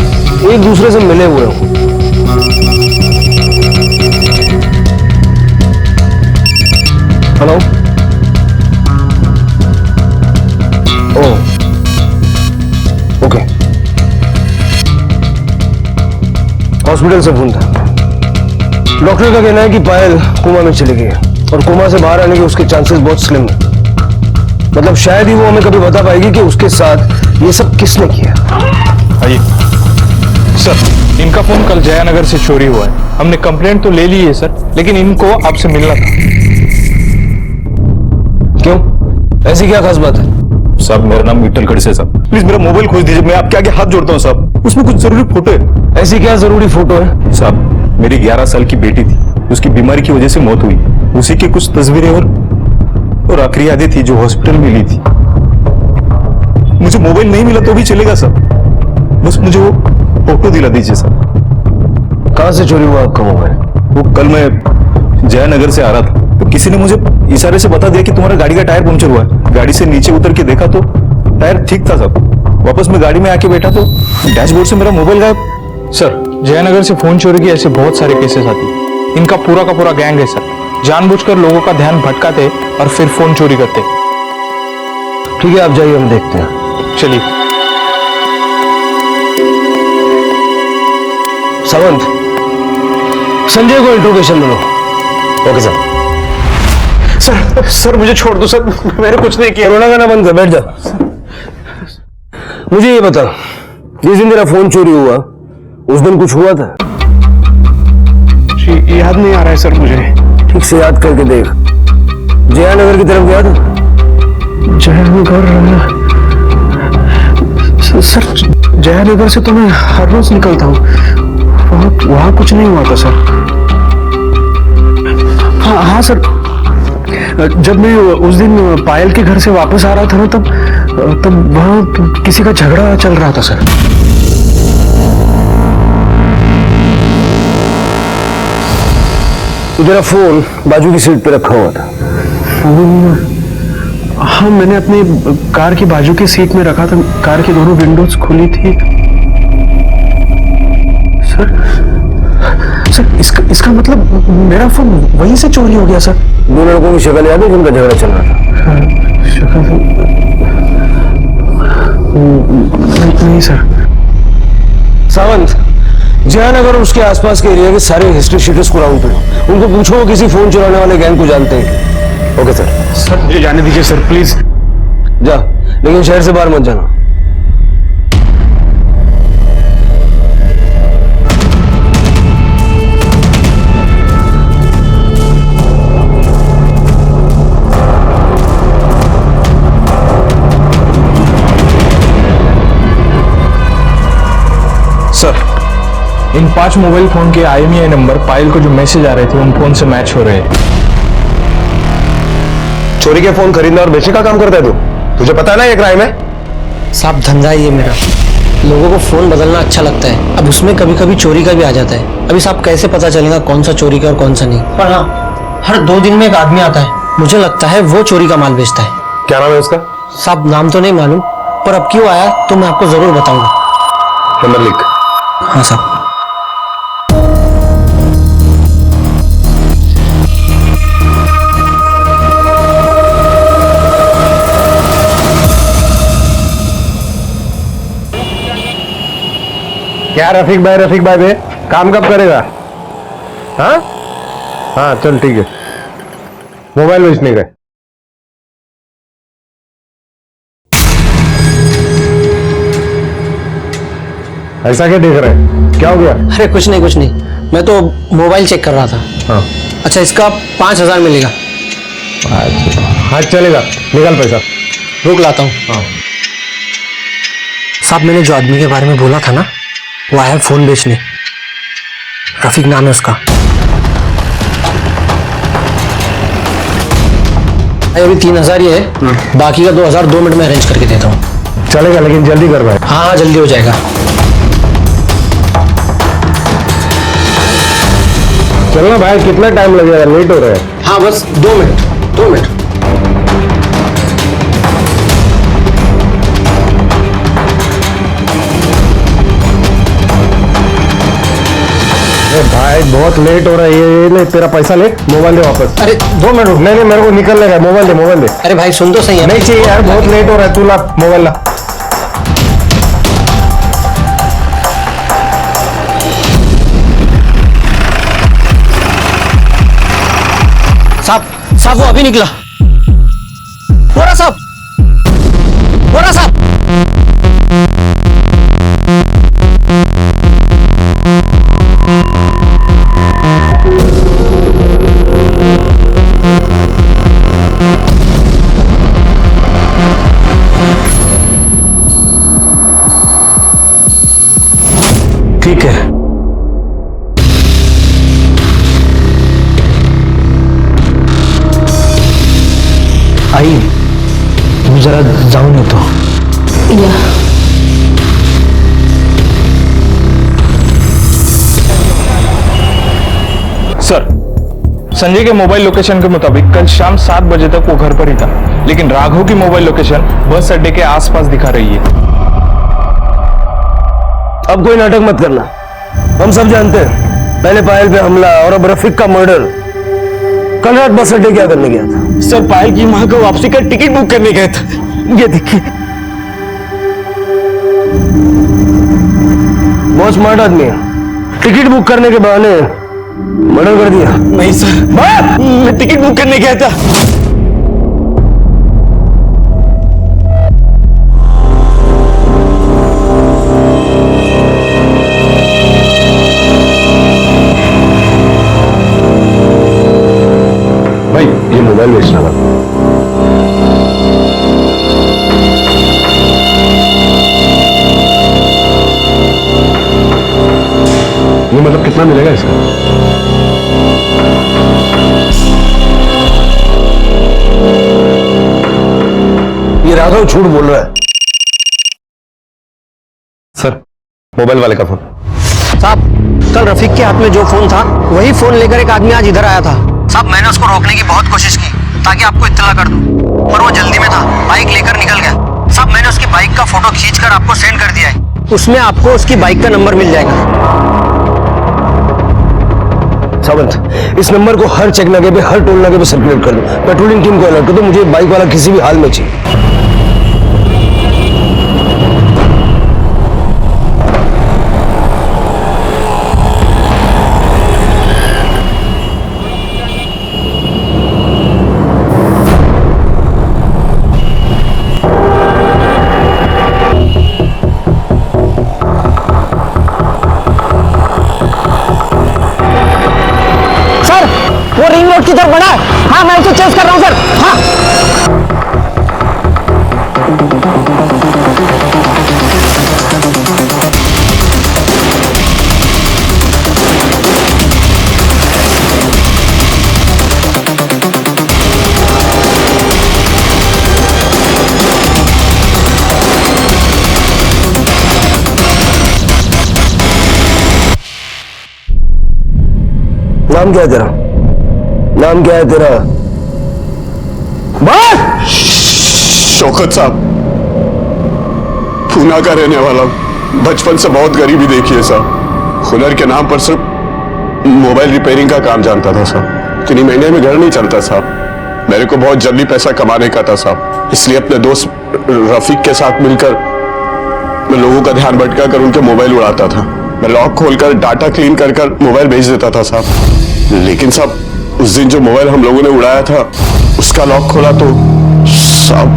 एक दूसरे से मिले हुए हों। हेलो, ओह ओके, हॉस्पिटल से फोन था। डॉक्टर का कहना है कि पायल कोमा में चली गई है और कोमा से बाहर आने के उसके चांसेस बहुत स्लिम है। मतलब शायद ही वो हमें कभी बता पाएगी कि उसके साथ ये सब किसने किया। आइए सर, इनका फोन कल जयानगर से चोरी हुआ है। हमने कंप्लेंट तो ले ली है सर, लेकिन इनको आपसे मिलना था। क्यों, ऐसी क्या खास बात है? साहब मेरा नाम विठल खड़से साहब, प्लीज मेरा मोबाइल खोज दीजिए, मैं आपके आगे हाथ जोड़ता हूँ साहब, उसमें कुछ जरूरी फोटो है। ऐसी क्या जरूरी फोटो है? साहब मेरी 11 साल की बेटी थी, उसकी बीमारी की वजह से मौत हुई, उसी की कुछ तस्वीरें और आखिरी यादें थी जो हॉस्पिटल में ली थी। मुझे मोबाइल नहीं मिला तो भी चलेगा साहब, बस मुझे वो फोटो दिला दीजिए साहब। कहां से चोरी हुआ आपका मोबाइल? वो कल मैं जयनगर से आ रहा था तो किसी ने मुझे इशारे से बता दिया कि तुम्हारा गाड़ी का टायर पंक्चर हुआ है। गाड़ी से नीचे उतर के देखा तो टायर ठीक था साहब। वापस मैं गाड़ी में आके बैठा तो डैशबोर्ड से मेरा मोबाइल गायब। सर जयनगर से फोन चोरी के ऐसे बहुत सारे केसेस आते हैं। इनका पूरा का पूरा गैंग है सर, जानबूझकर लोगों का ध्यान भटकाते और फिर फोन चोरी करते। ठीक है आप जाइए, हम देखते हैं। चलिए। सावंत, संजय को इंट्रोगेशन मिलो। Okay sir. सर मुझे छोड़ दो सर, मैंने कुछ नहीं किया। रोना गाना बंद कर, बैठ जा। मुझे ये बता, जिस दिन तेरा फोन चोरी हुआ उस दिन कुछ हुआ था? याद नहीं आ रहा है सर मुझे। ठीक से याद करके देख। जयानगर की तरफ गया था? जयनगर सर, जयानगर से तो मैं हर रोज निकलता हूँ, वहाँ कुछ नहीं हुआ था सर। हाँ सर, जब मैं उस दिन पायल के घर से वापस आ रहा था ना, तब वहाँ किसी का झगड़ा चल रहा था सर। तो तेरा फोन बाजू की सीट पे रखा हुआ था। फोन? हाँ, मैंने अपने कार की बाजू की सीट में रखा था, कार की दोनों विंडोज खुली थी। सर इसका मतलब मेरा फोन वहीं से चोरी हो गया सर। दो लड़कों की शक्ल याद है जिनका झगड़ा चल रहा था? हाँ, शक्ल नहीं सर। सावंत, जयानगर और उसके आसपास के एरिया के सारे हिस्ट्री शीटर्स को राउंड करो, उनको पूछो वो किसी फोन चुराने वाले गैंग को जानते हैं। Okay sir. सर मुझे जाने दीजिए सर, प्लीज। जा, लेकिन शहर से बाहर मत जाना। सर, इन 5 मोबाइल फोन के IMEI नंबर पायल को जो मैसेज आ रहे थे उन फोन से मैच हो रहे हैं। चोरी के फोन खरीदना और बेचने का काम करता है तू? तुझे पता है ना ये क्राइम है? साहब धंधा ही है मेरा, लोगों को फोन बदलना अच्छा लगता है। अब उसमें कभी कभी चोरी का भी आ जाता है। अभी साहब कैसे पता चलेगा कौन सा चोरी का और कौन सा नहीं? पर हाँ, हर 2 दिन में एक आदमी आता है, मुझे लगता है वो चोरी का माल बेचता है। क्या नाम है उसका? साहब नाम तो नहीं मालूम, पर अब क्यों आया तो मैं आपको जरूर बताऊंगा। नंबर लिख। हाँ साहब। क्या रफीक भाई बे, काम कब करेगा? हाँ हाँ चल ठीक है, मोबाइल बेचने का। ऐसा क्या देख रहे हैं, क्या हो गया? अरे कुछ नहीं, मैं तो मोबाइल चेक कर रहा था। हाँ अच्छा, इसका 5000 मिलेगा। हाँ चलेगा, निकाल पैसा। रुक लाता हूँ। हाँ। साहब मैंने जो आदमी के बारे में बोला था ना, वो आया फोन बेचने। रफीक नाम है उसका। अभी 3000 ही है, बाकी का 2000 2 मिनट में अरेंज करके देता हूँ। चलेगा, लेकिन जल्दी कर भाई। हाँ जल्दी हो जाएगा। चलना भाई, कितना टाइम लगेगा, लेट हो रहा है। हाँ बस 2 मिनट। भाई बहुत लेट हो रहा है, ये ले तेरा पैसा, ले मोबाइल दे वापस। अरे 2 मिनट रुक। नहीं मेरे को निकलने का, मोबाइल दे। अरे भाई सुन तो सही है। नहीं चाहिए यार, बहुत लेट हो रहा है, तू ला मोबाइल ला। साहब वो अभी निकला। बोरा साहब। ठीक है, आई मैं जरा जाऊं नहीं तो। सर, संजय के मोबाइल लोकेशन के मुताबिक कल शाम 7 बजे तक वो घर पर ही था, लेकिन राघव की मोबाइल लोकेशन बस अड्डे के आसपास दिखा रही है। अब कोई नाटक मत करना, हम सब जानते हैं पहले पायल पे हमला और अब रफीक का मर्डर। कल रात बस अड्डे क्या करने गया था? सर पायल की मां को वापसी का टिकट बुक करने गया था। ये देखिए। बहुत स्मार्ट आदमी है, टिकट बुक करने के बहाने मर्डर कर दिया। नहीं सर, मैं टिकट बुक करने गया था। भाई ये मोबाइल बेचना था। कितना मिलेगा इसका? ये राघव झूठ बोल रहा है। सर, मोबाइल वाले का फोन। साहब, कल रफीक के हाथ में जो फोन था वही फोन लेकर एक आदमी आज इधर आया था। साहब, मैंने उसको रोकने की बहुत कोशिश की ताकि आपको इत्तला कर दूं, पर वो जल्दी में था, बाइक लेकर निकल गया। साहब, मैंने उसकी बाइक का फोटो खींचकर आपको सेंड कर दिया है, उसमें आपको उसकी बाइक का नंबर मिल जाएगा। सावंत, इस नंबर को हर चेक नाके पे, हर टोल नाके पे सर्कुलेट कर दो। पेट्रोलिंग टीम को अलर्ट कर दो, मुझे बाइक वाला किसी भी हाल में चाहिए। वो रिंग रोड की तरफ बढ़ा है। हाँ, मैं उसे चेस कर रहा हूँ सर। हाँ, नाम क्या है तेरा? नाम क्या है तेरा? शौकत साहब, पूना का रहने वाला हूं। बचपन से बहुत गरीबी देखी है साहब। हुनर के नाम पर सिर्फ मोबाइल रिपेयरिंग का काम जानता था साहब। 3 महीने में घर नहीं चलता साहब। मेरे को बहुत जल्दी पैसा कमाने का था साहब, इसलिए अपने दोस्त रफीक के साथ मिलकर मैं लोगों का ध्यान भटका कर उनके मोबाइल उड़ाता था। मैं लॉक खोलकर डाटा क्लीन कर मोबाइल भेज देता था साहब। लेकिन साहब, उस दिन जो मोबाइल हम लोगों ने उड़ाया था उसका लॉक खोला तो साहब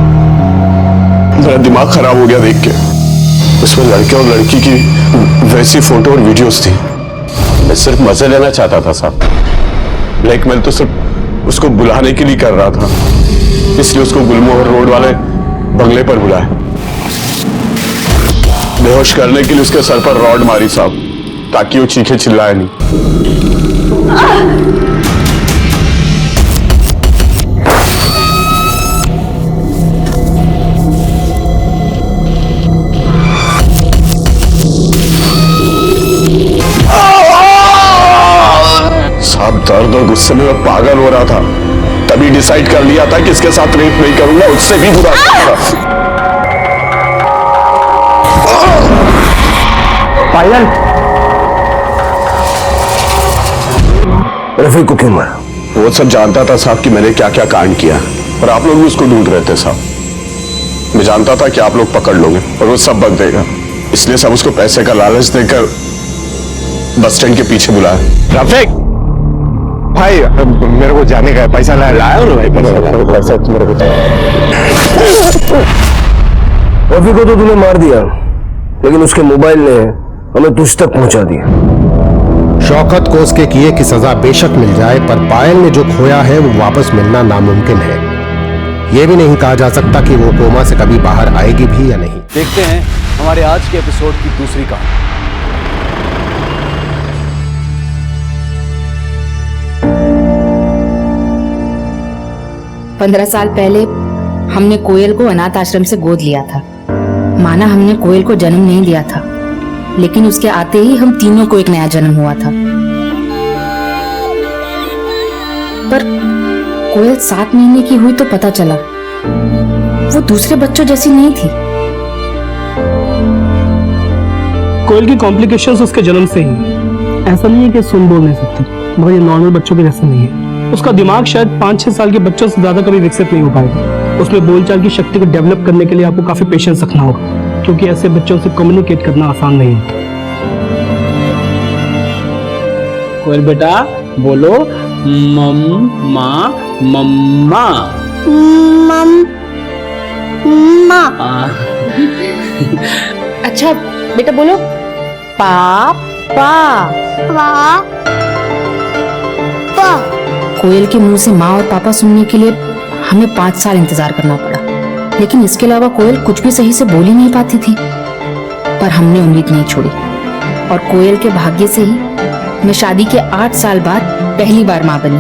मेरा दिमाग खराब हो गया देख के। उसमें लड़के और लड़की की वैसी फोटो और वीडियोस थी। मैं सिर्फ मजे लेना चाहता था साहब। ब्लैकमेल तो सिर्फ उसको बुलाने के लिए कर रहा था, इसलिए उसको गुलमोहर रोड वाले बंगले पर बुलाया। बेहोश करने के लिए उसके सर पर रॉड मारी साहब, ताकि वो चीखे चिल्लाए नहीं। साहब, दर्द और गुस्से में मैं पागल हो रहा था। तभी डिसाइड कर लिया था कि इसके साथ रेप नहीं करूंगा, उससे भी बुरा करूंगा। पायल, रफीक को क्यों मारा? वो सब जानता था साहब कि मैंने क्या क्या कांड किया, और आप लोग भी उसको ढूंढ रहे थे साहब। मैं जानता था कि आप लोग पकड़ लोगे और वो सब बक देगा, इसलिए सब उसको पैसे का लालच देकर बस स्टैंड के पीछे बुलाया। रफीक भाई, मेरे को जाने का है, पैसा लाया हो ना भाई? पैसा मेरे को रफीक को तो तूने मार दिया, लेकिन उसके मोबाइल ने हमें तुझ तक पहुंचा दिया। शौकत को उसके किए की सजा बेशक मिल जाए, पर पायल ने जो खोया है वो वापस मिलना नामुमकिन है। यह भी नहीं कहा जा सकता कि वो कोमा से कभी बाहर आएगी भी या नहीं। देखते हैं हमारे आज के एपिसोड की दूसरी कहानी। 15 साल पहले हमने कोयल को अनाथ आश्रम से गोद लिया था। माना हमने कोयल को जन्म नहीं दिया था, लेकिन उसके आते ही हम तीनों को एक नया जन्म हुआ था। पर कोयल 7 महीने की हुई तो पता चला वो दूसरे बच्चों जैसी नहीं थी। कोयल की कॉम्प्लिकेशंस उसके जन्म से ही। ऐसा नहीं है कि सुन बोल नहीं सकती, मगर ये नॉर्मल बच्चों के जैसा नहीं है। उसका दिमाग शायद 5-6 साल के बच्चों से ज्यादा कभी विकसित नहीं हो पाएगा। उसमें बोलचाल की शक्ति को डेवलप करने के लिए आपको काफी पेशेंस रखना होगा, क्योंकि ऐसे बच्चों से कम्युनिकेट करना आसान नहीं होता। कोयल बेटा बोलो मम्मा मम्मा मम्मा। अच्छा बेटा बोलो पापा। कोयल के मुंह से माँ और पापा सुनने के लिए हमें 5 साल इंतजार करना पड़ा, लेकिन इसके अलावा कोयल कुछ भी सही से बोल ही नहीं पाती थी। पर हमने उम्मीद नहीं छोड़ी और कोयल के भाग्य से ही मैं शादी के 8 साल बाद पहली बार माँ बनी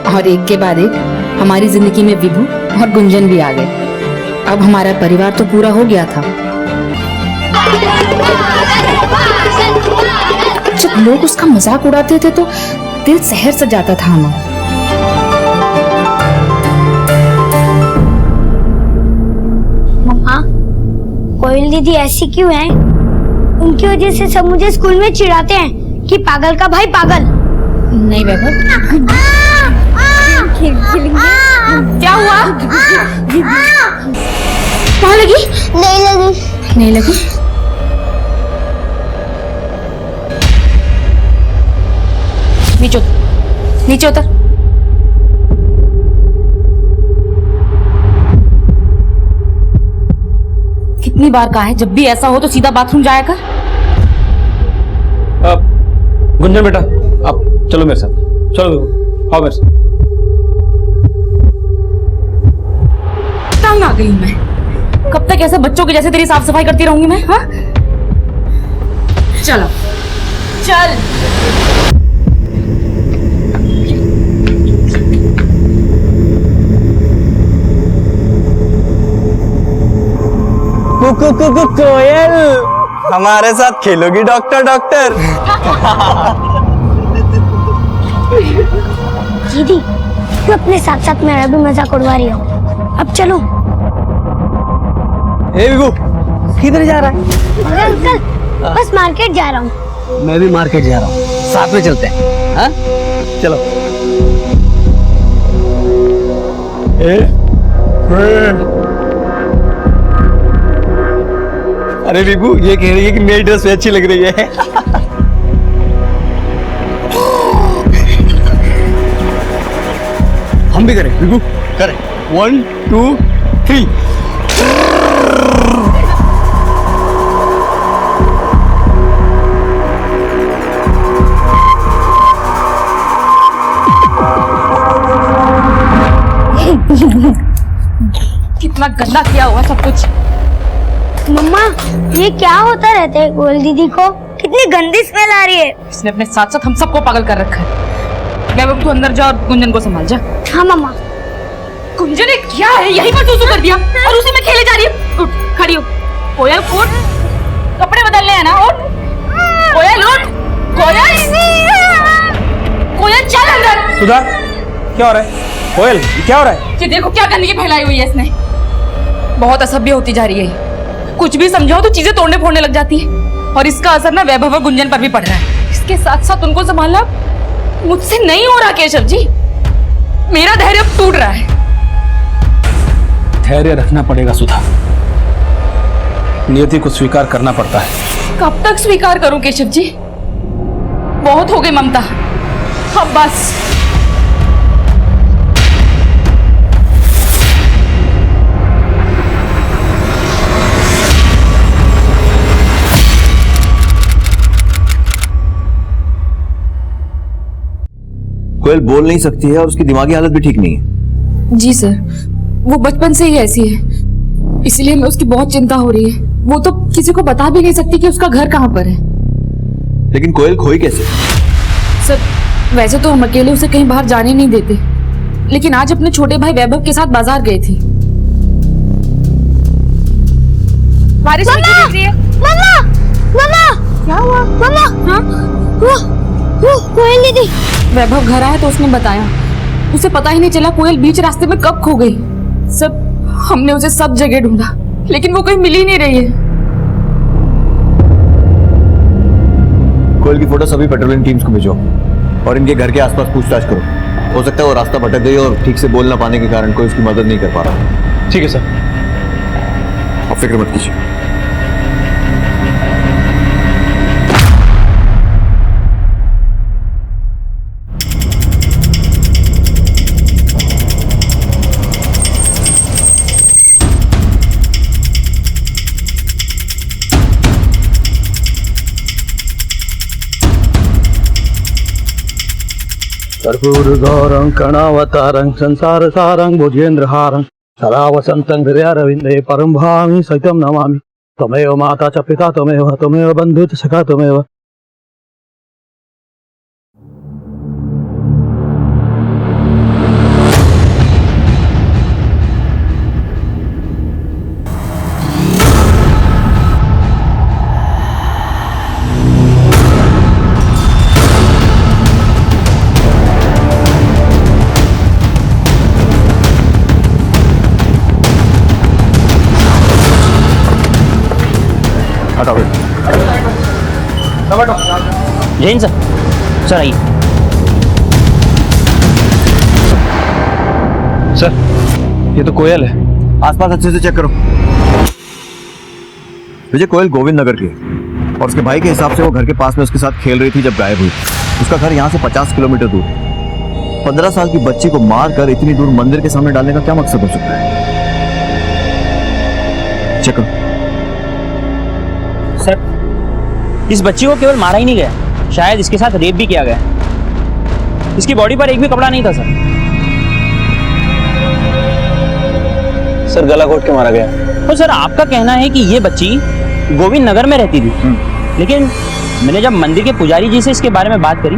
और एक के बाद एक हमारी जिंदगी में विभू और गुंजन भी आ गए। अब हमारा परिवार तो पूरा हो गया था। जब लोग उसका मजाक उड़ाते थे तो दिल शहर से जाता था हमारा। मम्मा, कोयल दीदी ऐसी क्यों है? उनकी वजह से सब मुझे स्कूल में चिढ़ाते हैं कि पागल का भाई पागल। नहीं वैभव, क्या हुआ? कहाँ लगी? नहीं लगी। नहीं लगी? नीचे उतर, नीचे उतर। कितनी बार कहा है जब भी ऐसा हो तो सीधा बाथरूम जाया कर। गुंजन बेटा, आप चलो मेरे साथ, चलो आओ मेरे साथ। तंग आ गई हूं मैं। कब तक ऐसे बच्चों के जैसे तेरी साफ सफाई करती रहूंगी मैं? हाँ, चलो चल। कोयल, हमारे साथ खेलोगी डॉक्टर डॉक्टर? दीदी, तू अपने साथ साथ मेरा भी मजाक उड़वा रही हो। अब चलो। ए विभू, किधर जा रहा है? अरे अंकल, बस मार्केट जा रहा हूँ। मैं भी मार्केट जा रहा हूँ, साथ में चलते हैं। हाँ, चलो। अरे विभू, ये कह रही है कि मेरी ड्रेस अच्छी लग रही है। हम भी करें विभू, करें। 1 2 3। कितना गंदा किया हुआ सब कुछ। मम्मा, ये क्या होता रहता है कोयल दीदी को? कितनी गंदी स्मेल आ रही है। इसने अपने साथ साथ हम सबको पागल कर रखा है। वैभव, तू अंदर जा और गुंजन को संभाल जा। हाँ मम्मा। गुंजन ने क्या है, यही पर सूसू कर दिया और उसी में खेले जा रही है। उठ, खड़ी हो। कोयल उठ, कपड़े बदलने हैं ना। उठ कोयल, उठ कोयल। कोयल चल अंदर। सुधा, क्या हो रहा है? कोयल, क्या हो रहा है? ये देखो क्या गंदगी फैलाई हुई है इसने। बहुत असभ्य होती जा रही है। कुछ भी समझाओ तो चीजें तोड़ने फोड़ने लग जाती है और इसका असर ना वैभव और गुंजन पर भी पड़ रहा है। इसके साथ साथ उनको संभालना मुझसे नहीं हो रहा केशव जी। मेरा धैर्य अब टूट रहा है। धैर्य रखना पड़ेगा सुधा, नियति को स्वीकार करना पड़ता है। कब तक स्वीकार करूं केशव जी? बहुत हो गई ममता, अब बस। कोयल बोल नहीं सकती है और उसकी दिमागी हालत भी ठीक नहीं है। जी सर, वो बचपन से ही ऐसी है, इसलिए मैं उसकी बहुत चिंता हो रही है। वो तो किसी को बता भी नहीं सकती कि उसका घर कहाँ पर है। लेकिन कोयल खोई कैसे? सर, वैसे तो हम अकेले उसे कहीं बाहर जाने नहीं देते, लेकिन आज अपने छोटे भाई वैभव के साथ बाजार गई थी। बारिश दिख रही है। मम्मा, मम्मा, क्या हुआ? मम्मा, हाँ, वो कोयल दीदी। वैभव घर आया तो उसने बताया, उसे पता ही नहीं चला कोयल बीच रास्ते में कब खो गई। सब हमने उसे सब जगह ढूंढा, लेकिन वो कहीं मिल ही नहीं रही है। कोयल की फोटो सभी पेट्रोलिंग टीम्स को भेजो और इनके घर के आसपास पूछताछ करो। हो सकता है वो रास्ता भटक गई और ठीक से बोल ना पाने के कारण कोई उसकी मदद नहीं कर पा रहा। ठीक है सर, आप फिक्र मत कीजिए। कर्पूरगौरं कणावतारं संसार सारं भुजेन्द्रहारं सदा वसन्तं हृदयारविन्दे परं भामि सहितं नमामि। त्वमेव माता च पिता त्वमेव बन्धु च सखा त्वमेव। हटाओ। जैन सर, सर आइए। सर, ये तो कोयल है। आसपास अच्छे से चेक करो। विजय, कोयल गोविंद नगर की है और उसके भाई के हिसाब से वो घर के पास में उसके साथ खेल रही थी जब गायब हुई। उसका घर यहाँ से 50 किलोमीटर दूर। 15 साल की बच्ची को मार कर इतनी दूर मंदिर के सामने डालने का क्या मकसद हो सकता है? चेक करो। सर, इस बच्ची को केवल मारा ही नहीं गया, शायद इसके साथ रेप भी किया गया। इसकी बॉडी पर एक भी कपड़ा नहीं था सर। सर, गला घोट के मारा गया। तो सर, आपका कहना है कि ये बच्ची गोविंद नगर में रहती थी, लेकिन मैंने जब मंदिर के पुजारी जी से इसके बारे में बात करी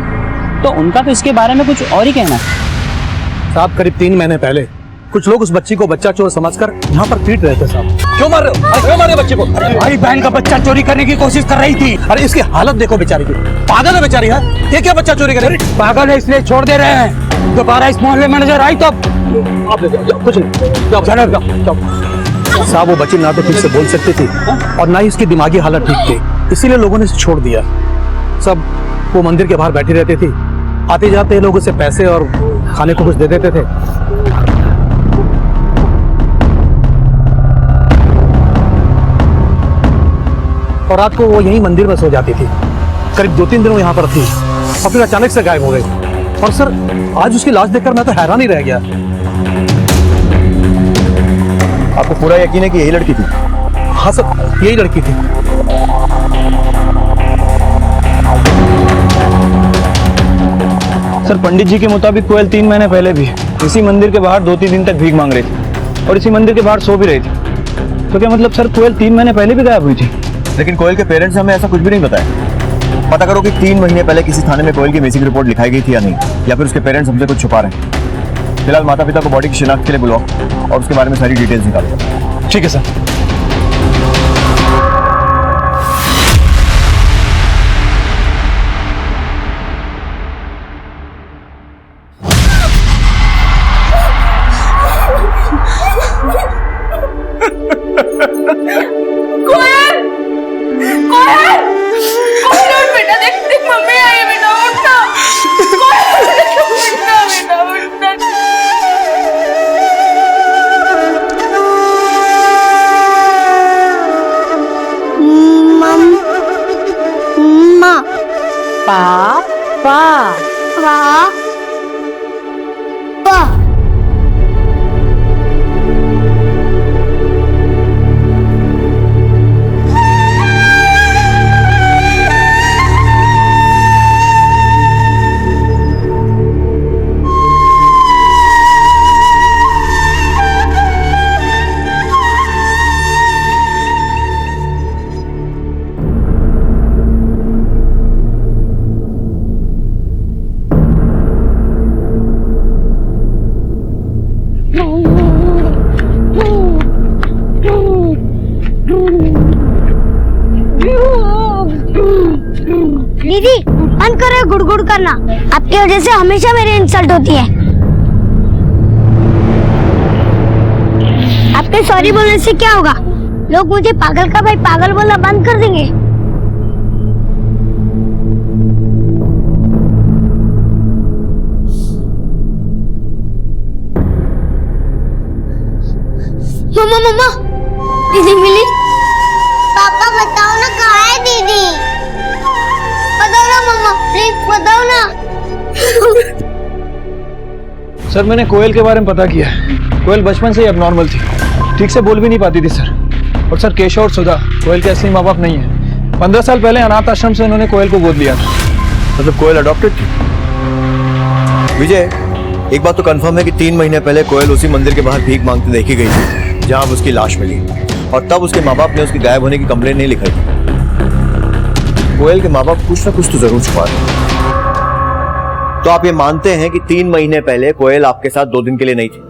तो उनका तो इसके बारे में कुछ और ही कहना है। साहब, करीब 3 महीने पहले कुछ लोग उस बच्ची को बच्चा चोर समझकर यहाँ पर पीट रहे थे साहब। क्यों मार रहे हो? अरे क्यों मार रहे हो बच्चे को? भाई बहन का बच्चा चोरी करने की कोशिश कर रही थी। अरे इसकी हालत देखो बेचारी की, पागल है बेचारी है। ये क्या बच्चा चोरी करे? पागल है इसलिए छोड़ दे रहे हैं। दोबारा इस मोहल्ले में नजर आई तो आप ले जाओ, कुछ नहीं, जाओ जाओ। साहब, वो बच्ची ना तो ठीक से बोल सकती थी और ना ही उसकी दिमागी हालत ठीक थी, इसीलिए लोगों ने इसे छोड़ दिया। सब वो मंदिर के बाहर बैठी रहती थी, आते जाते लोग उसे पैसे और खाने को कुछ दे देते थे। और रात को वो यहीं मंदिर में सो जाती थी। करीब 2-3 दिन वो यहाँ पर थी और फिर अचानक से गायब हो गई। और सर, आज उसकी लाश देखकर मैं तो हैरान ही रह गया। आपको पूरा यकीन है कि यही लड़की थी? हाँ सर, यही लड़की थी। सर, पंडित जी के मुताबिक कोयल 3 महीने पहले भी इसी मंदिर के बाहर 2-3 दिन तक भीख मांग रही थी और इसी मंदिर के बाहर सो भी रही थी। तो क्या मतलब सर, कोयल 3 महीने पहले भी गायब हुई थी? लेकिन कोयल के पेरेंट्स ने हमें ऐसा कुछ भी नहीं बताया। पता करो कि 3 महीने पहले किसी थाने में कोयल की मिसिंग रिपोर्ट लिखाई गई थी या नहीं, या फिर उसके पेरेंट्स हमसे कुछ छुपा रहे हैं। फिलहाल माता पिता को बॉडी की शिनाख्त के लिए बुलाओ और उसके बारे में सारी डिटेल्स निकालो। ठीक है सर। दीदी, बंद करो गुड़गुड़ करना। आपकी वजह से हमेशा मेरी इंसल्ट होती है। आपके सॉरी बोलने से क्या होगा? लोग मुझे पागल का भाई पागल बोलना बंद कर देंगे। मम्मा मम्मा, दीदी मिली। पापा बताओ ना, कहाँ है दीदी? बताओ ना मम्मा, प्लीज बताओ ना। सर, मैंने कोयल के बारे में पता किया है। कोयल बचपन से ही अबनॉर्मल थी, ठीक से बोल भी नहीं पाती थी सर। और सर, केशव और सुधा कोयल के असली माँ बाप नहीं है। 15 साल पहले अनाथ आश्रम से उन्होंने कोयल को गोद लिया था। मतलब कोयल अडॉप्टेड थी? विजय, एक बात तो कंफर्म है कि 3 महीने पहले कोयल उसी मंदिर के बाहर भीख मांगते देखी गई थी जहां उसकी लाश मिली, और तब उसके माँ बाप ने उसके गायब होने की कंप्लेन नहीं लिखाई थी। कोयल के माँ बाप कुछ ना कुछ तो जरूर छुपा रहे। तो आप ये मानते हैं कि 3 महीने पहले कोयल आपके साथ 2 दिन के लिए नहीं थी,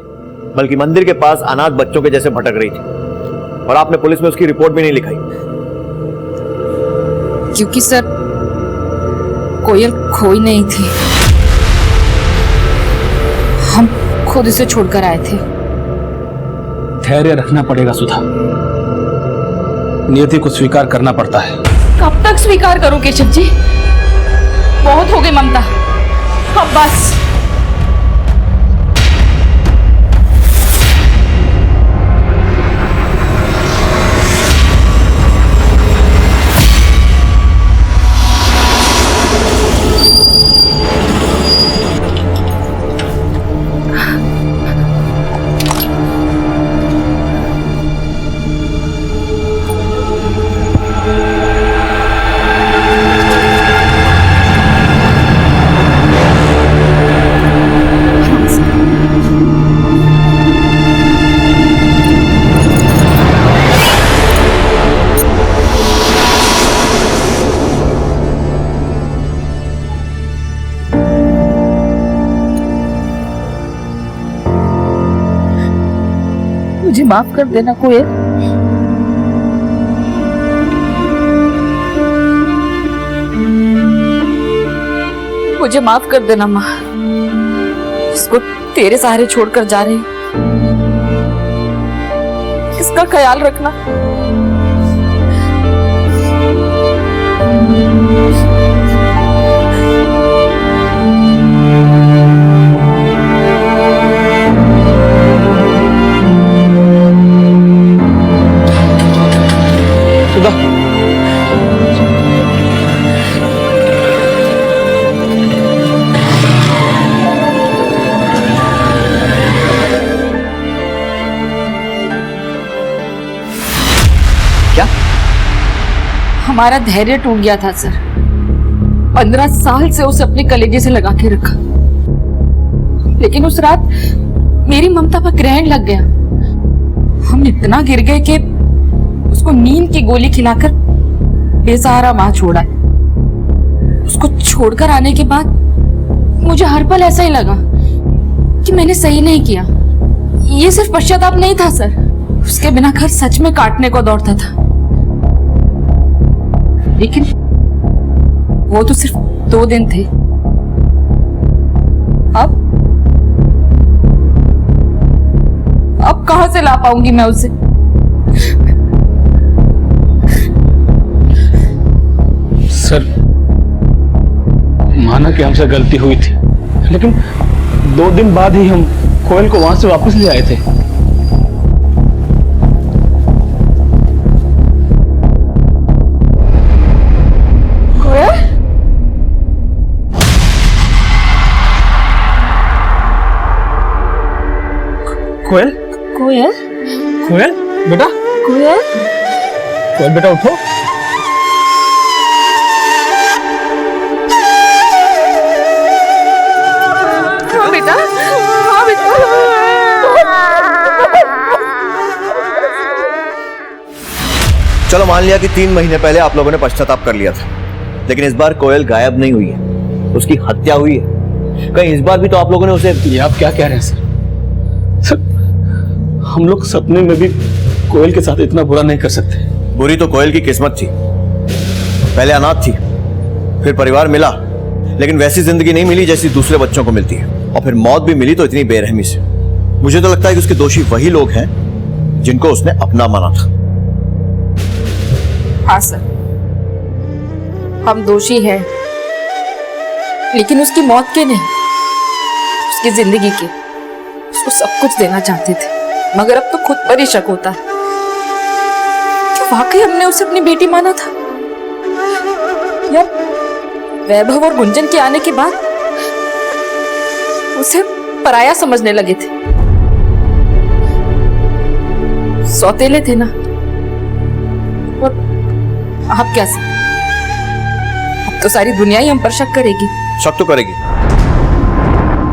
बल्कि मंदिर के पास अनाथ बच्चों के जैसे भटक रही थी, और आपने पुलिस में उसकी रिपोर्ट भी नहीं लिखाई? क्योंकि सर, कोयल खोई नहीं थी, हम खुद इसे छोड़कर आए थे। धैर्य रखना पड़ेगा सुधा। नियति को स्वीकार करना पड़ता है। कब तक स्वीकार करूं केशव जी? बहुत हो गई ममता, अब बस। मुझे माफ कर देना कोयल। मुझे माफ कर देना माँ, इसको तेरे सहारे छोड़कर जा रही। इसका ख्याल रखना। हमारा धैर्य टूट गया था सर। 15 साल से उसे अपने कलेजे से लगा के रखा, लेकिन उस रात मेरी ममता पर ग्रहण लग गया। हम इतना गिर गए कि उसको नींद की गोली खिलाकर बेसहारा वहां छोड़ा। उसको छोड़कर आने के बाद मुझे हर पल ऐसा ही लगा कि मैंने सही नहीं किया। ये सिर्फ पश्चाताप नहीं था सर, उसके बिना घर सच में काटने को दौड़ता था। लेकिन वो तो सिर्फ 2 दिन थे। अब कहां से ला पाऊंगी मैं उसे? सर, माना कि हमसे गलती हुई थी, लेकिन 2 दिन बाद ही हम कोयल को वहां से वापस ले आए थे। कोयल, कोयल, कोयल बेटा, कोयल, कोयल बेटा उठो। हाँ बेटा, हाँ बेटा। चलो मान लिया कि 3 महीने पहले आप लोगों ने पश्चाताप कर लिया था, लेकिन इस बार कोयल गायब नहीं हुई है, उसकी हत्या हुई है। कहीं इस बार भी तो आप लोगों ने उसे... ये आप क्या कह रहे हैं सर? हम लोग सपने में भी कोयल के साथ इतना बुरा नहीं कर सकते। बुरी तो कोयल की किस्मत थी। पहले अनाथ थी, फिर परिवार मिला, लेकिन वैसी जिंदगी नहीं मिली जैसी दूसरे बच्चों को मिलती है। और फिर मौत भी मिली तो इतनी बेरहमी से। मुझे तो लगता है कि उसके दोषी वही लोग हैं जिनको उसने अपना माना था। हाँ सर, हम दोषी हैं, लेकिन उसकी मौत के नहीं, उसकी जिंदगी के। उसको सब कुछ देना चाहते थे, मगर अब तो खुद पर ही शक होता है कि वाकई हमने उसे अपनी बेटी माना था, या वैभव और गुंजन के आने के बाद उसे पराया समझने लगे थे। सौतेले थे ना। और अब क्या सर, अब तो सारी दुनिया ही हम पर शक करेगी। शक तो करेगी।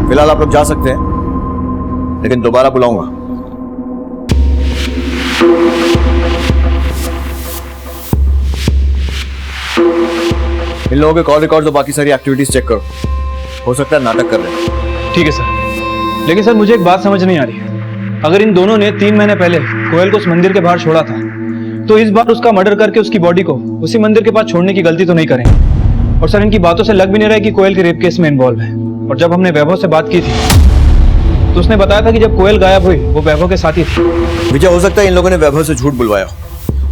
फिलहाल आप लोग जा सकते हैं, लेकिन दोबारा बुलाऊंगा। इन लोगों के कॉल रिकॉर्ड्स और बाकी सारी एक्टिविटीज चेक करो। हो सकता है नाटक कर रहे हैं। ठीक है सर, लेकिन सर मुझे एक बात समझ नहीं आ रही है। अगर इन दोनों ने 3 महीने पहले कोयल को उस मंदिर के बाहर छोड़ा था, तो इस बार उसका मर्डर करके उसकी बॉडी को उसी मंदिर के पास छोड़ने की गलती तो नहीं करेंगे। और सर इनकी बातों से लग भी नहीं रहा है कि कोयल के रेप केस में इन्वॉल्व है। और जब हमने वैभव से बात की थी तो उसने बताया था कि जब कोयल गायब हुई वो वैभव के साथ ही थी। विजय, हो सकता है इन लोगों ने वैभव से झूठ बुलवाया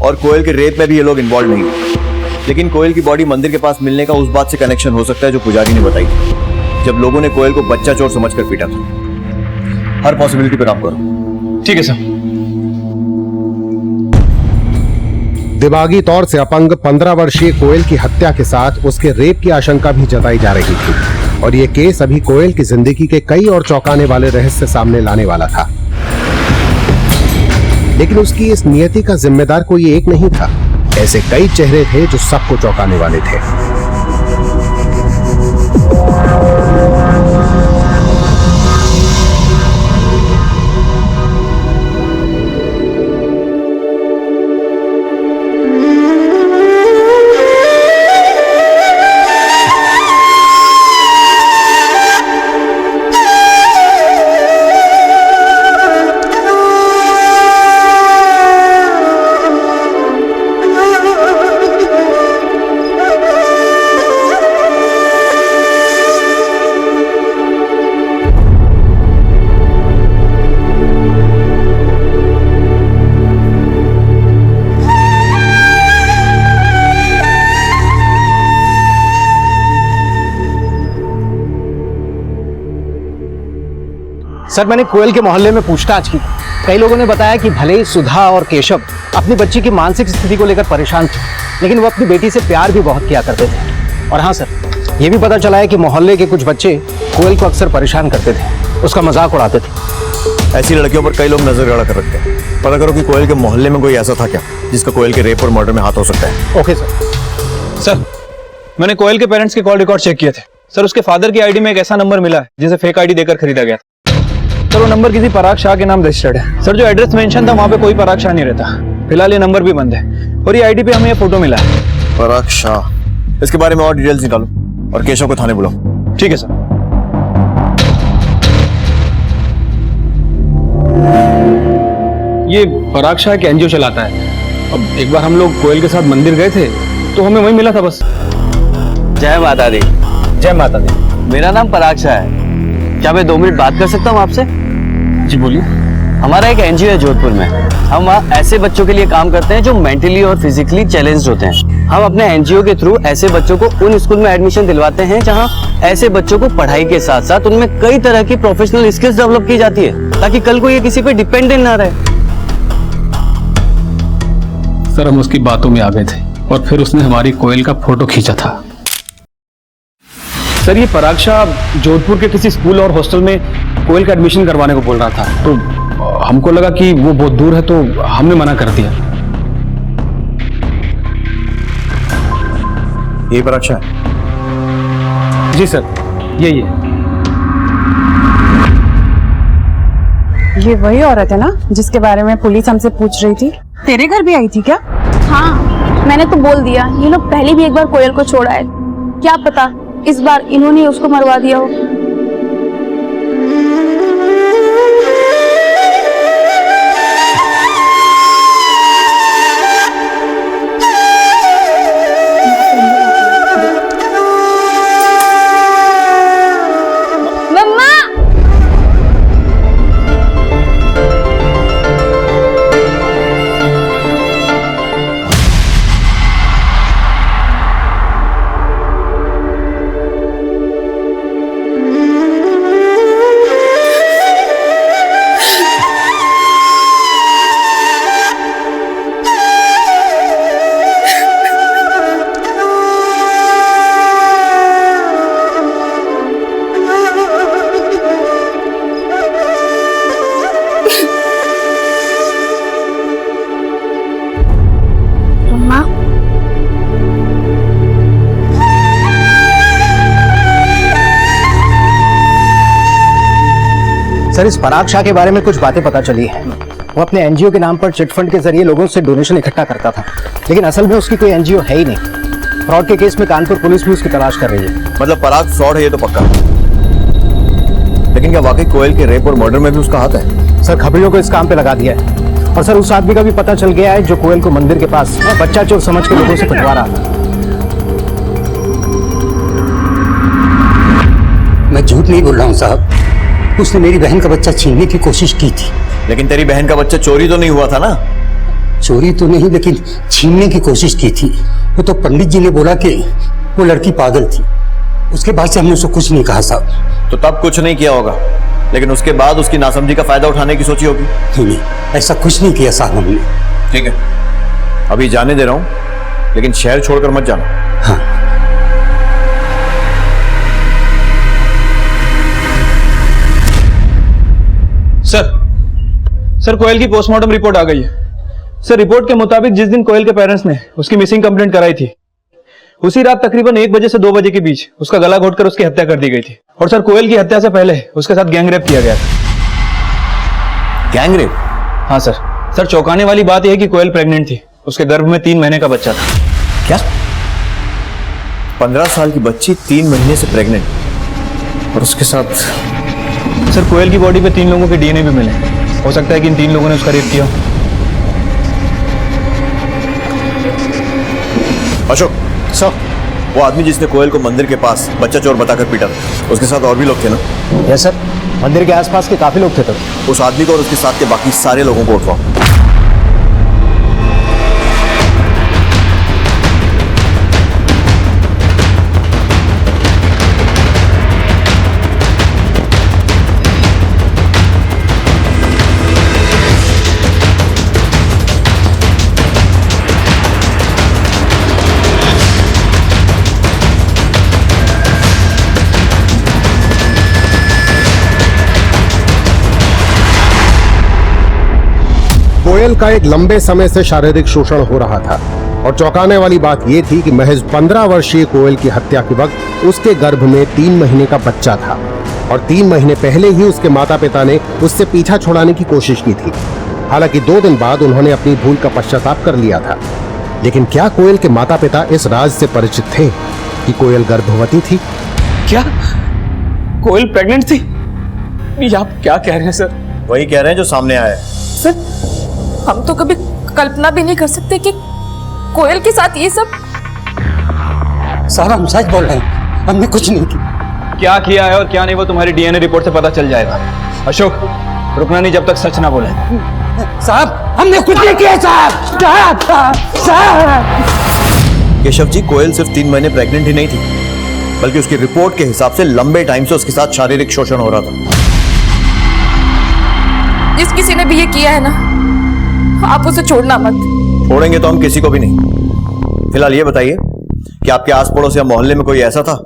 और कोयल के रेप में भी ये लोग इन्वॉल्व नहीं है। लेकिन कोयल की बॉडी मंदिर के पास मिलने का उस बात से कनेक्शन हो सकता है जो पुजारी ने बताई थी, जब लोगों ने कोयल को बच्चा चोर समझकर पीटा था। हर पॉसिबिलिटी पर काम करो। ठीक है सर। दिमागी तौर से अपंग 15 वर्षीय कोयल की हत्या के साथ उसके रेप की आशंका भी जताई जा रही थी और ये केस अभी कोयल की जिंदगी के कई और चौंकाने वाले रहस्य सामने लाने वाला था। लेकिन उसकी इस नियति का जिम्मेदार कोई एक नहीं था। ऐसे कई चेहरे थे जो सबको चौंकाने वाले थे। सर, मैंने कोयल के मोहल्ले में पूछताछ की। कई लोगों ने बताया कि भले ही सुधा और केशव अपनी बच्ची की मानसिक स्थिति को लेकर परेशान थे, लेकिन वो अपनी बेटी से प्यार भी बहुत किया करते थे। और हाँ सर, ये भी पता चला है कि मोहल्ले के कुछ बच्चे कोयल को अक्सर परेशान करते थे, उसका मजाक उड़ाते थे। ऐसी लड़कियों पर कई लोग नजर गड़ा कर रखते हैं। पता करो कि कोयल के मोहल्ले में कोई ऐसा था क्या जिसका कोयल के रेप और मर्डर में हाथ हो सकता है। Okay sir. सर, मैंने कोयल के पेरेंट्स के कॉल रिकॉर्ड चेक किए थे। सर, उसके फादर की आईडी में एक ऐसा नंबर मिला है जिसे फेक आईडी देकर खरीदा गया था। सर, वो नंबर किसी पराग शाह के नाम रजिस्टर्ड है। सर, जो एड्रेस मेंशन था वहां पे कोई पराग शाह नहीं रहता। फिलहाल ये नंबर भी बंद है और ये आईडी पे हमें ये फोटो मिला है। पराग शाह, इसके बारे में और डिटेल्स निकालो और केशव को थाने बुलाओ। ठीक है सर। ये पराग शाह एक एनजीओ चलाता है। अब एक बार हम लोग कोयल के साथ मंदिर गए थे तो हमें वही मिला था बस। जय माता दी। जय माता दी। मेरा नाम पराग शाह है। क्या मैं 2 मिनट बात कर सकता हूँ आपसे? जी बोलिए। हमारा एक एनजीओ है जोधपुर में। हम वहाँ ऐसे बच्चों के लिए काम करते हैं जो मेंटली और फिजिकली चैलेंज्ड होते हैं। हम अपने एनजीओ के थ्रू ऐसे बच्चों को उन स्कूल में एडमिशन दिलवाते हैं जहाँ ऐसे बच्चों को पढ़ाई के साथ साथ उनमें कई तरह की प्रोफेशनल स्किल्स डेवलप की जाती है ताकि कल को ये किसी पे डिपेंडेंट ना रहे। सर, हम उसकी बातों में आ गए थे और फिर उसने हमारी कोयल का फोटो खींचा था। सर, ये पराग शाह जोधपुर के किसी स्कूल और हॉस्टल में कोयल का एडमिशन करवाने को बोल रहा था, तो हमको लगा कि वो बहुत दूर है तो हमने मना कर दिया। ये पराग शाह? जी सर, यही है। ये वही औरत है ना जिसके बारे में पुलिस हमसे पूछ रही थी? तेरे घर भी आई थी क्या? हाँ, मैंने तो बोल दिया। ये लोग पहले भी एक बार कोयल को छोड़ा है, क्या पता इस बार इन्होंने उसको मरवा दिया हो। मम्मा, सर, इस पराग शाह के बारे में कुछ बातें पता चली है। वो अपने एनजीओ के नाम पर चिट फंड के जरिए लोगों से डोनेशन इकट्ठा करता था, लेकिन असल में उसकी कोई एनजीओ है ही नहीं। फ्रॉड के केस में कानपुर पुलिस भी उसकी तलाश कर रही है। मतलब पराग फ्रॉड है ये तो पक्का, लेकिन क्या वाकई कोयल के रेप और मर्डर में भी उसका हाथ है? सर, खबरियों को इस काम पे लगा दिया है और सर उस आदमी का भी पता चल गया है जो कोयल को मंदिर के पास बच्चा चोर समझ के लोगों से पिटवा रहा था। मैं झूठ नहीं बोल रहा हूँ साहब, उसने मेरी बहन का बच्चा छीनने की कोशिश की थी। लेकिन तेरी बहन का बच्चा चोरी तो नहीं हुआ था ना? चोरी तो नहीं लेकिन छीनने की कोशिश की थी। वो तो पंडित जी ने बोला कि वो लड़की पागल थी। उसके बाद से हमने उसको कुछ नहीं कहा साहब। तो तब कुछ नहीं किया होगा, लेकिन उसके बाद उसकी नासमझी का फायदा उठाने की सोची होगी। नहीं, ऐसा कुछ नहीं किया साहब हमने। ठीक है, अभी जाने दे रहा हूं, लेकिन शहर छोड़कर मत जाना। हाँ। सर कोयल की पोस्टमार्टम रिपोर्ट आ गई है। सर रिपोर्ट के मुताबिक जिस दिन कोयल के पेरेंट्स ने उसकी मिसिंग कंप्लेंट कराई थी, उसी रात तकरीबन 1 बजे से 2 बजे के बीच उसका गला घोटकर उसकी हत्या कर दी गई थी। और सर कोयल की हत्या से पहले उसके साथ गैंगरेप किया गया था। गैंगरेप? हाँ सर। सर चौंकाने वाली बात यह है कि कोयल प्रेग्नेंट थी, उसके गर्भ में 3 महीने का बच्चा था। क्या? 15 साल की बच्ची 3 महीने से प्रेग्नेंट, और उसके साथ? सर कोयल की बॉडी पे 3 लोगों के डीएनए भी मिले। हो सकता है कि इन 3 लोगों ने उसका रेप किया। अशोक सर, वो आदमी जिसने कोयल को मंदिर के पास बच्चा चोर बताकर पीटा था, उसके साथ और भी लोग थे ना? यस सर, मंदिर के आसपास के काफी लोग थे तब। उस आदमी को और उसके साथ के बाकी सारे लोगों को उठवाओ। कोयल का एक लंबे समय से शारीरिक शोषण हो रहा था और चौंकाने वाली बात यह थी कि महज 15 वर्षीय कोयल की हत्या के वक्त उसके गर्भ में 3 महीने का बच्चा था और 3 महीने पहले ही उसके माता पिता ने उससे पीछा छुड़ाने की कोशिश की थी। हालांकि 2 दिन बाद उन्होंने अपनी भूल का पश्चाताप कर लिया था। लेकिन क्या कोयल के माता पिता इस राज से परिचित थे कि कोयल गर्भवती थी? क्या कोयल प्रेग्नेंट थी? ये आप क्या कह रहे हैं सर? वही कह रहे हैं जो सामने आया है। सर हम तो कभी कल्पना भी नहीं कर सकते कि कोयल के साथ ये सब। साहब हम सच बोल रहे हैं, हमने कुछ नहीं किया। क्या किया है और क्या नहीं वो तुम्हारी डीएनए रिपोर्ट से पता चल जाएगा। अशोक रुकना नहीं जब तक सच ना बोले। साहब हमने कुछ नहीं किया साहब। केशव जी, कोयल सिर्फ 3 महीने प्रेग्नेंट ही नहीं थी, बल्कि उसकी रिपोर्ट के हिसाब से लंबे टाइम से उसके साथ शारीरिक शोषण हो रहा था। जिस किसी ने भी ये किया है ना, आप उसे छोड़ना मत। छोड़ेंगे तो हम किसी को भी नहीं। फिलहाल ये बताइए कि आपके आस पड़ोस या मोहल्ले में कोई ऐसा था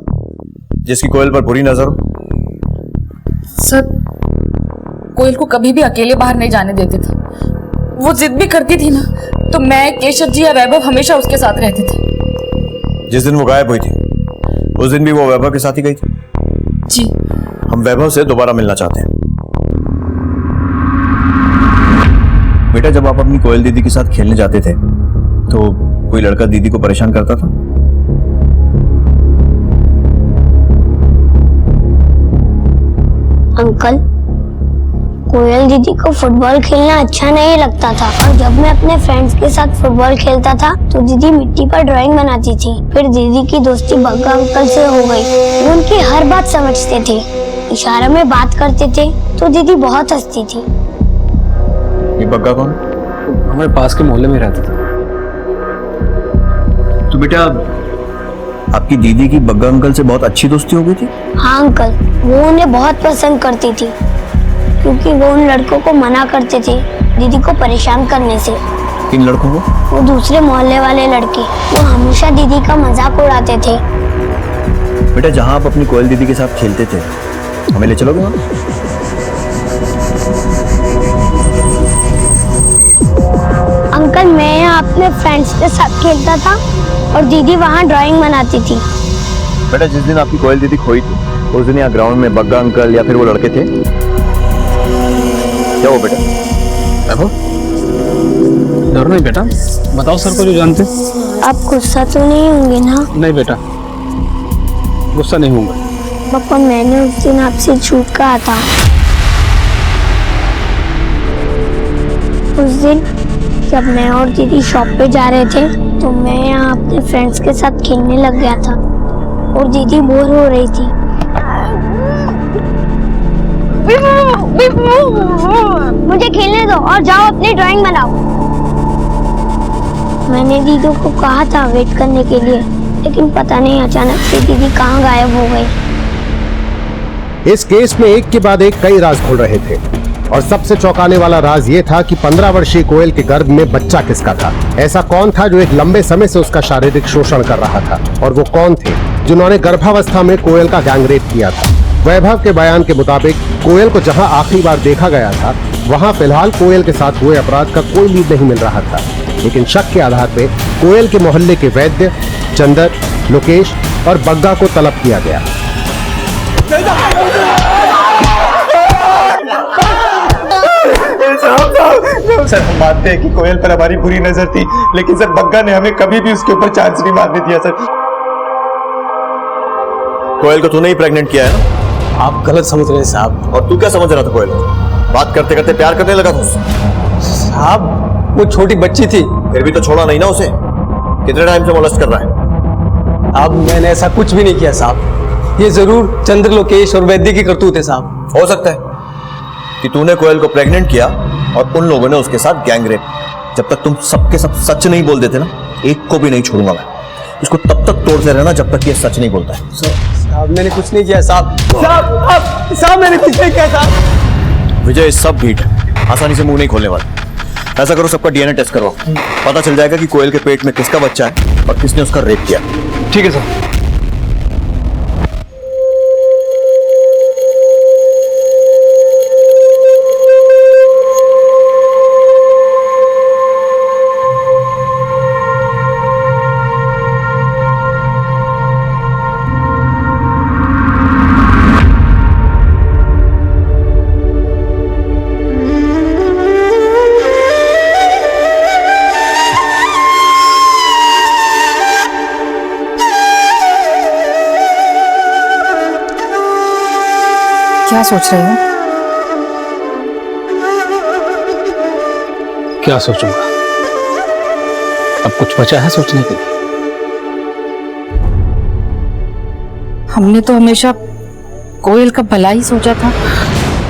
जिसकी कोयल पर बुरी नजर हो? सर कोयल को कभी भी अकेले बाहर नहीं जाने देते थे। वो जिद भी करती थी ना, तो मैं, केशव जी या वैभव हमेशा उसके साथ रहते थे। जिस दिन वो गायब हुई थी उस दिन भी वो वैभव के साथ ही गई थी? जी। हम वैभव से दोबारा मिलना चाहते हैं। बेटा, जब आप अपनी कोयल दीदी के साथ खेलने जाते थे तो कोई लड़का दीदी को परेशान करता था? अंकल, कोयल दीदी को फुटबॉल खेलना अच्छा नहीं लगता था, और जब मैं अपने फ्रेंड्स के साथ फुटबॉल खेलता था तो दीदी मिट्टी पर ड्राइंग बनाती थी। फिर दीदी की दोस्ती बग्गा अंकल से हो गई। वो उनकी हर बात समझते थे, इशारे में बात करते थे तो दीदी बहुत हंसती थी। ये बग्गा कौन? हमारे पास के मोहल्ले में रहता था। तो बेटा आपकी दीदी की बग्गा अंकल से बहुत अच्छी दोस्ती हो गई थी? हाँ अंकल, वो उन्हें बहुत पसंद करती थी, क्योंकि वो उन लड़कों को मना करते थे दीदी को परेशान करने से। किन लड़कों को? वो दूसरे मोहल्ले वाले लड़के, वो हमेशा दीदी का मजाक उड़ाते थे। बेटा, जहाँ आप अपनी कोयल दीदी के साथ खेलते थे, हमें ले चलोगे वहाँ? अंकल, मैं यहाँ अपने फ्रेंड्स के साथ खेलता था और दीदी वहाँ ड्राइंग बनाती थी। बेटा, जिस दिन आपकी कोयल दीदी खोई थी उस दिन यहाँ ग्राउंड में बग्गा अंकल या फिर वो लड़के थे? क्या वो बेटा? डर नहीं बेटा, बताओ सर को जो जानते। आप गुस्सा तो नहीं होंगे ना? नहीं बेटा, गुस्सा नहीं होऊंगा। पापा, मैंने उस दिन आपसे झूठ कहा था। उस दिन जब मैं और दीदी शॉप पे जा रहे थे तो मैं यहाँ अपने फ्रेंड्स के साथ खेलने लग गया था और दीदी बोर हो रही थी। मुझे खेलने दो और जाओ अपनी ड्राइंग बनाओ। मैंने दीदी को कहा था वेट करने के लिए, लेकिन पता नहीं अचानक से दीदी कहाँ गायब हो गई। इस केस में एक के बाद एक कई राज खुल रहे थे और सबसे चौंकाने वाला राज ये था कि 15 वर्षीय कोयल के गर्भ में बच्चा किसका था। ऐसा कौन था जो एक लंबे समय से उसका शारीरिक शोषण कर रहा था, और वो कौन थे जिन्होंने गर्भावस्था में कोयल का गैंगरेप किया था। वैभव के बयान के मुताबिक कोयल को जहां आखिरी बार देखा गया था, वहां फिलहाल कोयल के साथ हुए अपराध का कोई लीड नहीं मिल रहा था, लेकिन शक के आधार पे कोयल के मोहल्ले के वैद्य, चंदर, लोकेश और बग्गा को तलब किया गया। सर हम मानते हैं कि कोयल पर हमारी बुरी नजर थी, लेकिन सर बग्गा ने हमें कभी भी उसके ऊपर चांस नहीं मारने दिया सर। कोयल को तूने ही प्रेग्नेंट किया है ना? आप गलत समझ रहे हैं साहब। और तू क्या समझ रहा था कोयल को? बात करते करते प्यार करने लगा था साहब वो छोटी बच्ची थी। फिर भी तो छोड़ा नहीं ना उसे। कितने टाइम से मोलेस्ट कर रहा है? अब मैंने ऐसा कुछ भी नहीं किया साहब। ये जरूर चंद्र, लोकेश और वैद्य की करतूत है साहब। हो सकता है कि तूने कोयल को प्रेग्नेंट किया और उन लोगों ने उसके साथ गैंगरेप। जब तक तुम सबके सब सच नहीं बोल देते ना, एक को भी नहीं छोड़ूंगा मैं। इसको तब तक तोड़ते रहना जब तक ये सच नहीं बोलता है। साहब मैंने कुछ नहीं किया साहब। साहब मैंने कुछ नहीं किया साहब। विजय सब भीट है, आसानी से मुंह नहीं खोलने वाला। ऐसा करो, सबका डीएनए टेस्ट करवाओ, पता चल जाएगा कि कोयल के पेट में किसका बच्चा है और किसने उसका रेप किया। ठीक है सर। क्या सोच रहे हो? क्या सोचूंगा? अब कुछ बचा है सोचने के लिए? हमने तो हमेशा कोयल का भला ही सोचा था।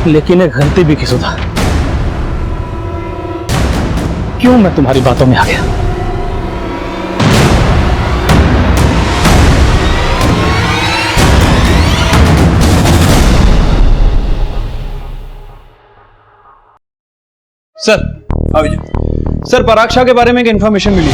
लेकिन एक गलती भी की सुधा। क्यों मैं तुम्हारी बातों में आ गया? सर पराग शाह के बारे में एक इंफॉर्मेशन मिली।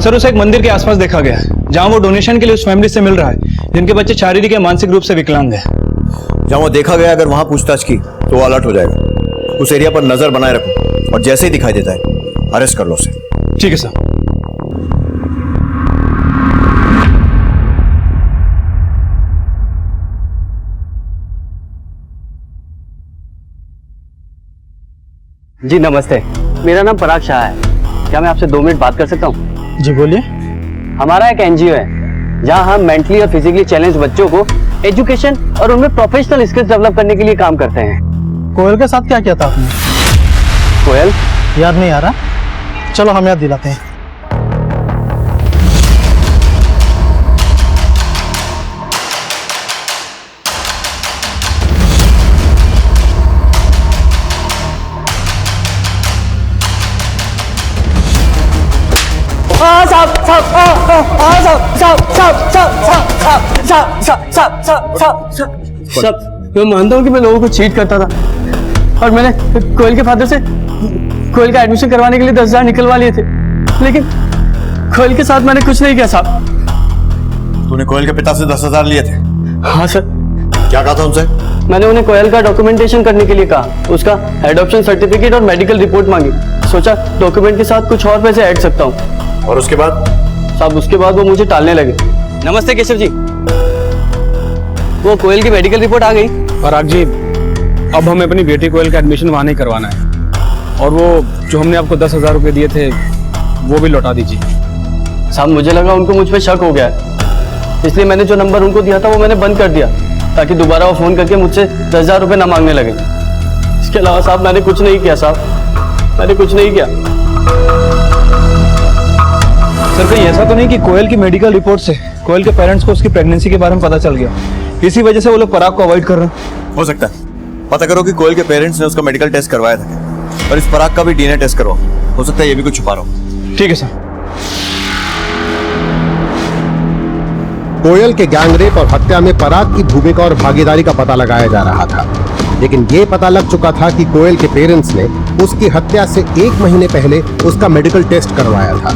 सर उसे एक मंदिर के आसपास देखा गया है, जहां वो डोनेशन के लिए उस फैमिली से मिल रहा है जिनके बच्चे शारीरिक या मानसिक रूप से विकलांग है। जहां वो देखा गया, अगर वहां पूछताछ की तो वो अलर्ट हो जाएगा। उस एरिया पर नजर बनाए रखो और जैसे ही दिखाई देता है अरेस्ट कर लो उसे। ठीक है सर। जी नमस्ते, मेरा नाम पराग शाह है। क्या मैं आपसे 2 मिनट बात कर सकता हूँ? जी बोलिए। हमारा एक एनजीओ है जहाँ हम मेंटली और फिजिकली चैलेंज बच्चों को एजुकेशन और उनमें प्रोफेशनल स्किल्स डेवलप करने के लिए काम करते हैं। कोयल के साथ क्या किया था आपने? कोयल याद नहीं आ रहा? चलो हम याद दिलाते हैं। मैं मानता हूँ कि मैं लोगों को चीट करता था और मैंने कोयल के फादर से कोयल का एडमिशन करवाने के लिए 10,000 निकलवा लिए थे, लेकिन कोयल के साथ मैंने कुछ नहीं किया साहब। तूने कोयल के पिता से 10,000 लिए थे? हाँ सर। क्या कहा था उनसे? मैंने उन्हें कोयल का डॉक्यूमेंटेशन करने के लिए कहा, उसका एडॉप्शन सर्टिफिकेट और मेडिकल रिपोर्ट मांगी। सोचा डॉक्यूमेंट के साथ कुछ और पैसे ऐड सकता हूँ। और उसके बाद? साहब उसके बाद वो मुझे टालने लगे। नमस्ते केशव जी, वो कोयल की मेडिकल रिपोर्ट आ गई। पराग जी, अब हमें अपनी बेटी कोयल का एडमिशन वहां नहीं करवाना है, और वो जो हमने आपको 10,000 रुपए दिए थे वो भी लौटा दीजिए। साहब मुझे लगा उनको मुझ पे शक हो गया है, इसलिए मैंने जो नंबर उनको दिया था वो मैंने बंद कर दिया, ताकि दोबारा वो फोन करके मुझसे 10,000 रुपए ना मांगने लगे। इसके अलावा साहब मैंने कुछ नहीं किया। साहब मैंने कुछ नहीं किया। सर कहीं ऐसा तो नहीं कि कोयल की मेडिकल रिपोर्ट से कोयल के पेरेंट्स को उसकी प्रेगनेंसी के बारे में पता चल गया, इसी वजह से वो लोग पराग को अवॉइड कर रहे हैं? हो सकता है। पता करो कि कोयल के पेरेंट्स ने उसका मेडिकल टेस्ट करवाया था और इस पराग का भी डीएनए टेस्ट करवाओ। हो सकता है ये भी कुछ छुपा रहा हो। ठीक है सर। कोयल के गैंगरेप और हत्या में पराग की भूमिका और भागीदारी का पता लगाया जा रहा था, लेकिन यह पता लग चुका था कि कोयल के पेरेंट्स ने उसकी हत्या से 1 महीने पहले उसका मेडिकल टेस्ट करवाया था।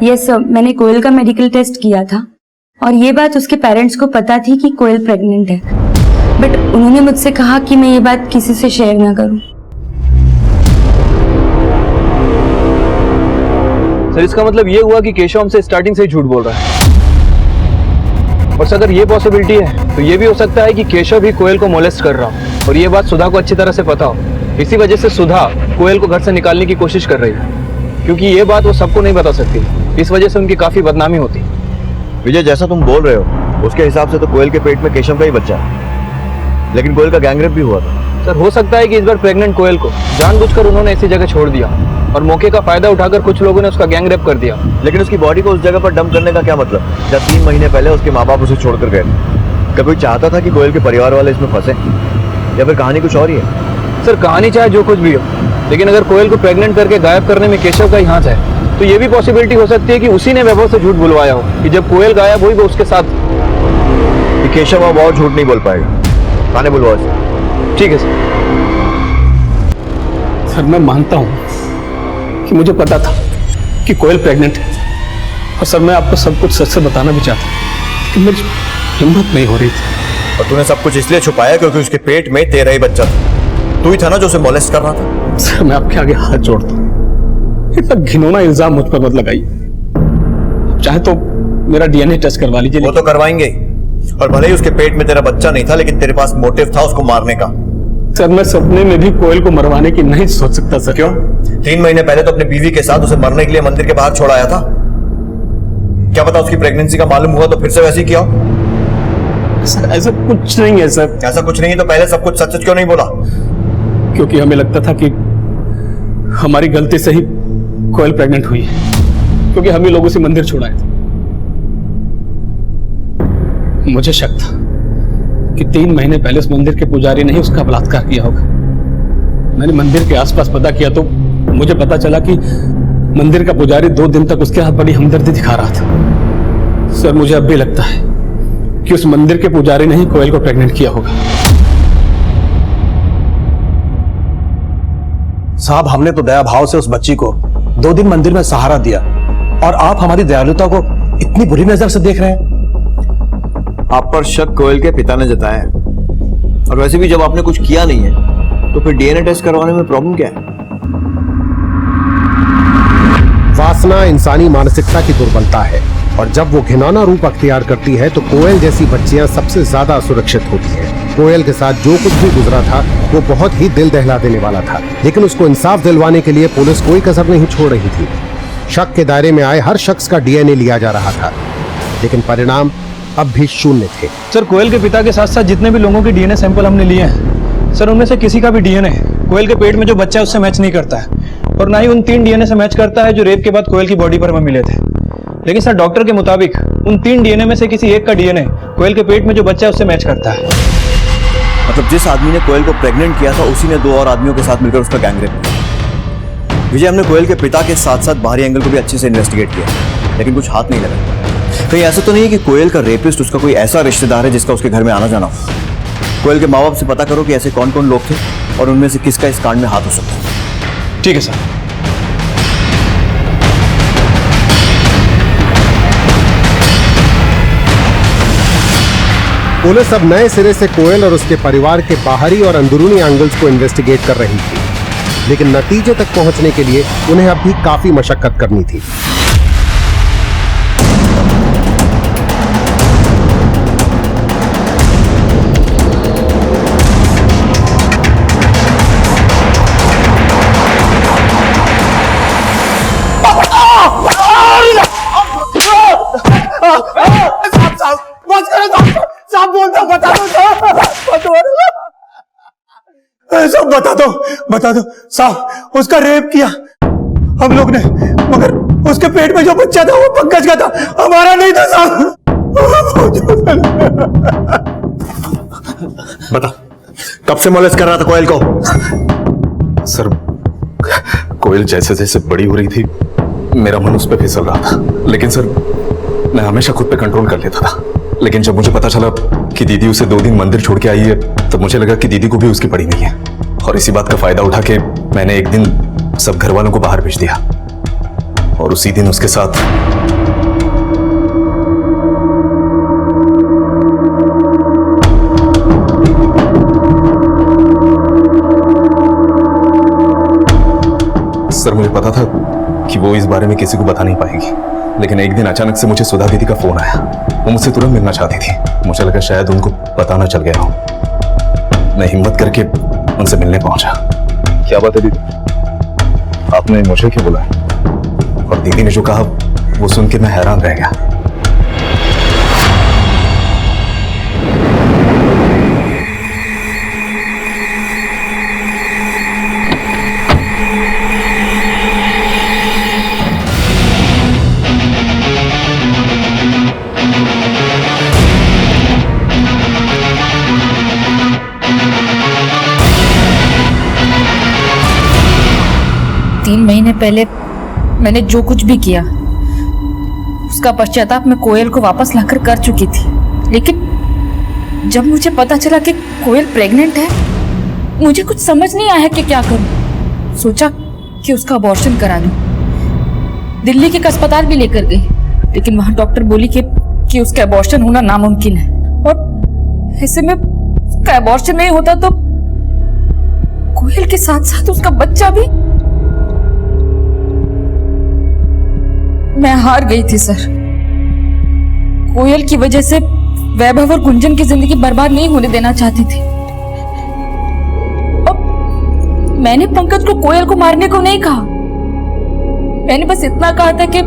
यस सर, मैंने कोयल का मेडिकल टेस्ट किया था और ये बात उसके पेरेंट्स को पता थी कि कोयल प्रेग्नेंट है, बट उन्होंने मुझसे कहा कि मैं ये बात किसी से शेयर ना करूं। सर इसका मतलब ये हुआ कि केशव हमसे स्टार्टिंग से ही झूठ बोल रहा है। और सर अगर ये पॉसिबिलिटी है तो ये भी हो सकता है कि केशव भी कोयल को मोलेस्ट कर रहा हो और ये बात सुधा को अच्छी तरह से पता हो। इसी वजह से सुधा कोयल को घर से निकालने की कोशिश कर रही है, क्योंकि ये बात वो सबको नहीं बता सकती। इस वजह से उनकी काफी बदनामी होती। विजय, जैसा तुम बोल रहे हो उसके हिसाब से तो कोयल के पेट में केशव का ही बच्चा है, लेकिन कोयल का गैंगरेप भी हुआ था। सर हो सकता है कि इस बार प्रेग्नेंट कोयल को जानबूझकर उन्होंने ऐसी जगह छोड़ दिया और मौके का फायदा उठाकर कुछ लोगों ने उसका गैंगरेप कर दिया। लेकिन उसकी बॉडी को उस जगह पर डंप करने का क्या मतलब, जब 3 महीने पहले उसके माँ बाप उसे छोड़कर गए। कभी चाहता था कि कोयल के परिवार वाले इसमें फंसे, या फिर कहानी कुछ और ही है? सर कहानी चाहे जो कुछ भी हो, लेकिन अगर कोयल को प्रेग्नेंट करके गायब करने में केशव का ही हाथ है तो ये भी पॉसिबिलिटी हो सकती है कि उसी ने वैभव से झूठ बुलवाया हो कि जब कोयल गायब हुई वो उसके साथ। केशव अब और झूठ नहीं बोल पाएगा, थाने बुलवाओ इसे। ठीक है सर। सर मैं मानता हूँ कि मुझे पता था कि कोयल प्रेग्नेंट है, और सर मैं आपको सब कुछ सच से बताना भी चाहता हूँ, कि मेरी हिम्मत नहीं हो रही थी। और तूने सब कुछ इसलिए छुपाया क्योंकि उसके पेट में तेरा ही बच्चा था। तू ही था ना जो उसे मोलेस्ट कर रहा था। सर मैं आपके आगे हाथ जोड़ता हूँ, इतना घिनौना इल्जाम मुझ पर मत लगाइए। चाहे तो मेरा डीएनए टेस्ट करवा लीजिए। वो तो करवाएंगे, और भले ही उसके पेट में तेरा बच्चा नहीं था, लेकिन तेरे पास मोटिव था उसको मारने का। सर मैं सपने में भी कोयल को मरवाने की नहीं सोच सकता सर। क्यों? 3 महीने पहले तो अपनी बीवी के साथ उसे मरने के लिए मंदिर के बाहर छोड़ आया था। क्या पता उसकी प्रेगनेंसी का मालूम हुआ तो फिर से वैसे ही किया हो? सर ऐसा कुछ नहीं है सर। ऐसा कुछ नहीं है तो पहले सब कुछ सच सच क्यों नहीं बोला? क्योंकि हमें लगता था कि हमारी गलती से ही कोयल प्रेग्नेंट हुई है, क्योंकि हम ही लोग उसे मंदिर छोड़ाए थे। मुझे शक था कि 3 महीने पहले उस मंदिर के पुजारी ने ही उसका बलात्कार किया होगा। मैंने मंदिर के आसपास पता किया तो मुझे पता चला कि मंदिर का पुजारी 2 दिन तक उसके हाथ बड़ी हमदर्दी दिखा रहा था। सर मुझे अब भी लगता है कि उस मंदिर के पुजारी ने ही कोयल को प्रेग्नेंट किया होगा। साहब हमने तो दया भाव से उस बच्ची को 2 दिन मंदिर में सहारा दिया, और आप हमारी दयालुता को इतनी बुरी नजर से देख रहे हैं। आप पर शक कोयल के पिता ने जताया है, और वैसे भी जब आपने कुछ किया नहीं है तो फिर डीएनए टेस्ट करवाने में प्रॉब्लम क्या है? वासना इंसानी मानसिकता की दुर्बलता है, और जब वो घिनौना रूप अख्तियार करती है तो कोयल जैसी बच्चियां सबसे ज्यादा सुरक्षित होती हैं। कोयल के साथ जो कुछ भी गुजरा था वो बहुत ही दिल दहला देने वाला था, लेकिन उसको इंसाफ दिलवाने के लिए पुलिस कोई कसर नहीं छोड़ रही थी। शक के दायरे में आए हर शख्स का डीएनए लिया जा रहा था, लेकिन परिणाम अब भी शून्य थे। सर कोयल के पिता के साथ साथ जितने भी लोगों के डीएनए सैंपल हमने लिए हैं सर, उनमें से किसी का भी डीएनए कोयल के पेट में जो बच्चा है उससे मैच नहीं करता है, और ना ही उन 3 डीएनए से मैच करता है जो रेप के बाद कोयल की बॉडी पर हमें मिले थे। लेकिन सर डॉक्टर के मुताबिक उन 3 डीएनए में से किसी एक का डीएनए कोयल के पेट में जो बच्चा है उससे मैच करता है। मतलब जिस आदमी ने कोयल को प्रेग्नेंट किया था उसी ने 2 और आदमियों के साथ मिलकर उसका गैंगरेप किया। विजय, हमने कोयल के पिता के साथ साथ बाहरी एंगल को भी अच्छे से इन्वेस्टिगेट किया, लेकिन कुछ हाथ नहीं लगा। कहीं ऐसा तो नहीं है कि कोयल का रेपिस्ट उसका कोई ऐसा रिश्तेदार है जिसका उसके घर में आना जाना हो? कोयल के माँ बाप से पता करो कि ऐसे कौन कौन लोग थे और उनमें से किसका इस कांड में हाथ हो सकता है। ठीक है सर। पुलिस अब नए सिरे से कोयल और उसके परिवार के बाहरी और अंदरूनी एंगल्स को इन्वेस्टिगेट कर रही थी, लेकिन नतीजे तक पहुंचने के लिए उन्हें अब भी काफी मशक्कत करनी थी। सब बता दो साहब, उसका रेप किया हम लोग ने, मगर उसके पेट में जो बच्चा था वो पंकज का था, हमारा नहीं था साहब। बता, कब से मोलेस्ट कर रहा था कोयल को? सर, कोयल जैसे जैसे बड़ी हो रही थी मेरा मन उस पर फिसल रहा था, लेकिन सर मैं हमेशा खुद पे कंट्रोल कर लेता था। लेकिन जब मुझे पता चला कि दीदी उसे 2 दिन मंदिर छोड़ के आई है, तब मुझे लगा कि दीदी को भी उसकी पड़ी नहीं है, और इसी बात का फायदा उठा के मैंने एक दिन सब घर वालों को बाहर भेज दिया, और उसी दिन उसके साथ सर मुझे पता था कि वो इस बारे में किसी को बता नहीं पाएगी, लेकिन एक दिन अचानक से मुझे सुधा दीदी का फोन आया। वो मुझसे तुरंत मिलना चाहती थी। मुझे लगा शायद उनको पता ना चल गया हो। मैं हिम्मत करके उनसे मिलने पहुंचा। क्या बात है दीदी, आपने मुझे क्यों बुलाया? और दीदी ने जो कहा वो सुन के मैं हैरान रह गया। 3 महीने पहले मैंने जो कुछ भी किया उसका पश्चाताप मैं कोयल को वापस लाकर कर चुकी थी। लेकिन जब मुझे पता चला कि कोयल प्रेग्नेंट है, मुझे कुछ समझ नहीं आया कि क्या करूं। सोचा कि उसका अबॉर्शन करा दूं। दिल्ली के एक अस्पताल भी लेकर गई, लेकिन वहां डॉक्टर बोली कि उसका अबॉर्शन होना नामुमकिन है, और ऐसे में उसका अबॉर्शन नहीं होता तो कोयल के साथ साथ उसका बच्चा भी। मैं हार गई थी सर। कोयल की वजह से वैभव और गुंजन की जिंदगी बर्बाद नहीं होने देना चाहती थी। अब मैंने पंकज को कोयल को मारने को नहीं कहा। मैंने बस इतना कहा था कि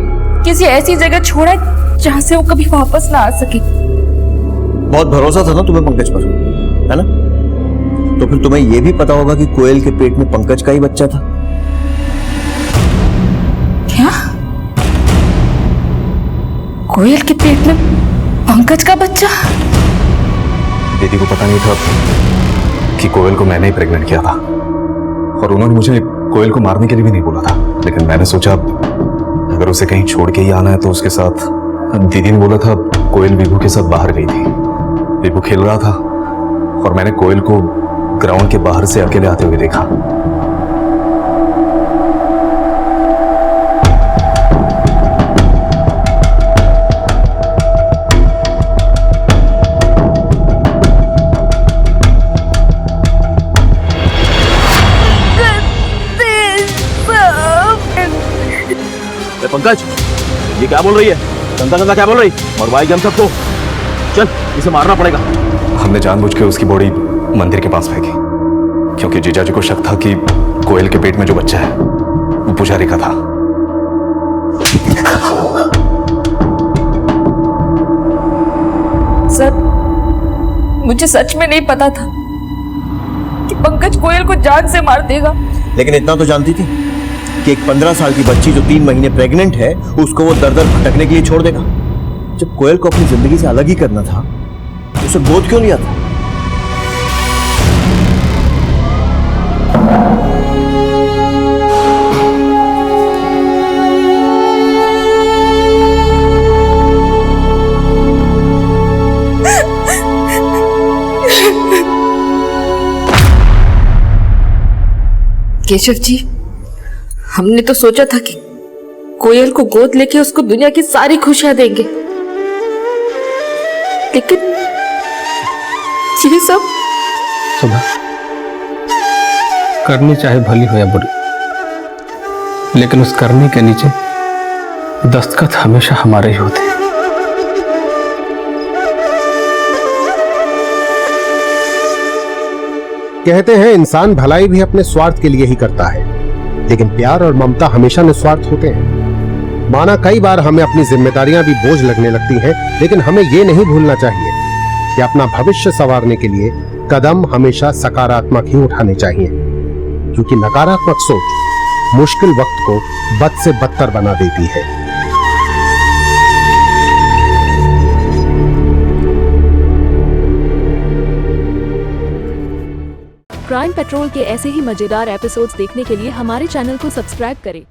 किसी ऐसी जगह छोड़ा जहां से वो कभी वापस ना आ सके। बहुत भरोसा था ना तुम्हें पंकज पर, है ना? तो फिर तुम्हें यह भी पता होगा कि कोयल के पेट में पंकज का ही बच्चा था। क्या? कोयल के पेट में पंकज का बच्चा? दीदी को पता नहीं था कि कोयल को मैंने ही प्रेग्नेंट किया था, और उन्होंने मुझे कोयल को मारने के लिए भी नहीं बोला था। लेकिन मैंने सोचा अगर उसे कहीं छोड़ के ही आना है तो उसके साथ। दीदी ने बोला था कोयल विभू के साथ बाहर गई थी। विभू खेल रहा था और मैंने कोयल को ग्राउंड के बाहर से अकेले आते हुए देखा। पंकज, ये क्या बोल रही है? गंदा गंदा क्या बोल रही? और भाई हम सबको चल, इसे मारना पड़ेगा। हमने जानबूझ के उसकी बॉडी मंदिर के पास फेंकी, क्योंकि जीजाजी को शक था कि कोयल के पेट में जो बच्चा है वो पुजारी का था। सर, मुझे सच में नहीं पता था कि पंकज कोयल को जान से मार देगा। लेकिन इतना तो जानती थी कि एक 15 साल की बच्ची जो 3 महीने प्रेग्नेंट है, उसको वो दर दर भटकने के लिए छोड़ देगा। जब कोयल को अपनी जिंदगी से अलग ही करना था, तो उसे गोद क्यों लिया था? केशव जी, हमने तो सोचा था कि कोयल को गोद लेके उसको दुनिया की सारी खुशियां देंगे, लेकिन ये सब सुबह करनी चाहे भली हो या बुरी, लेकिन उस करनी के नीचे दस्तखत हमेशा हमारे ही होते हैं। कहते हैं इंसान भलाई भी अपने स्वार्थ के लिए ही करता है, लेकिन प्यार और ममता हमेशा निस्वार्थ होते हैं। माना कई बार हमें अपनी जिम्मेदारियां भी बोझ लगने लगती हैं, लेकिन हमें ये नहीं भूलना चाहिए कि अपना भविष्य संवारने के लिए कदम हमेशा सकारात्मक ही उठाने चाहिए, क्योंकि नकारात्मक सोच मुश्किल वक्त को बद से बदतर बना देती है। क्राइम पेट्रोल के ऐसे ही मजेदार एपिसोड्स देखने के लिए हमारे चैनल को सब्सक्राइब करें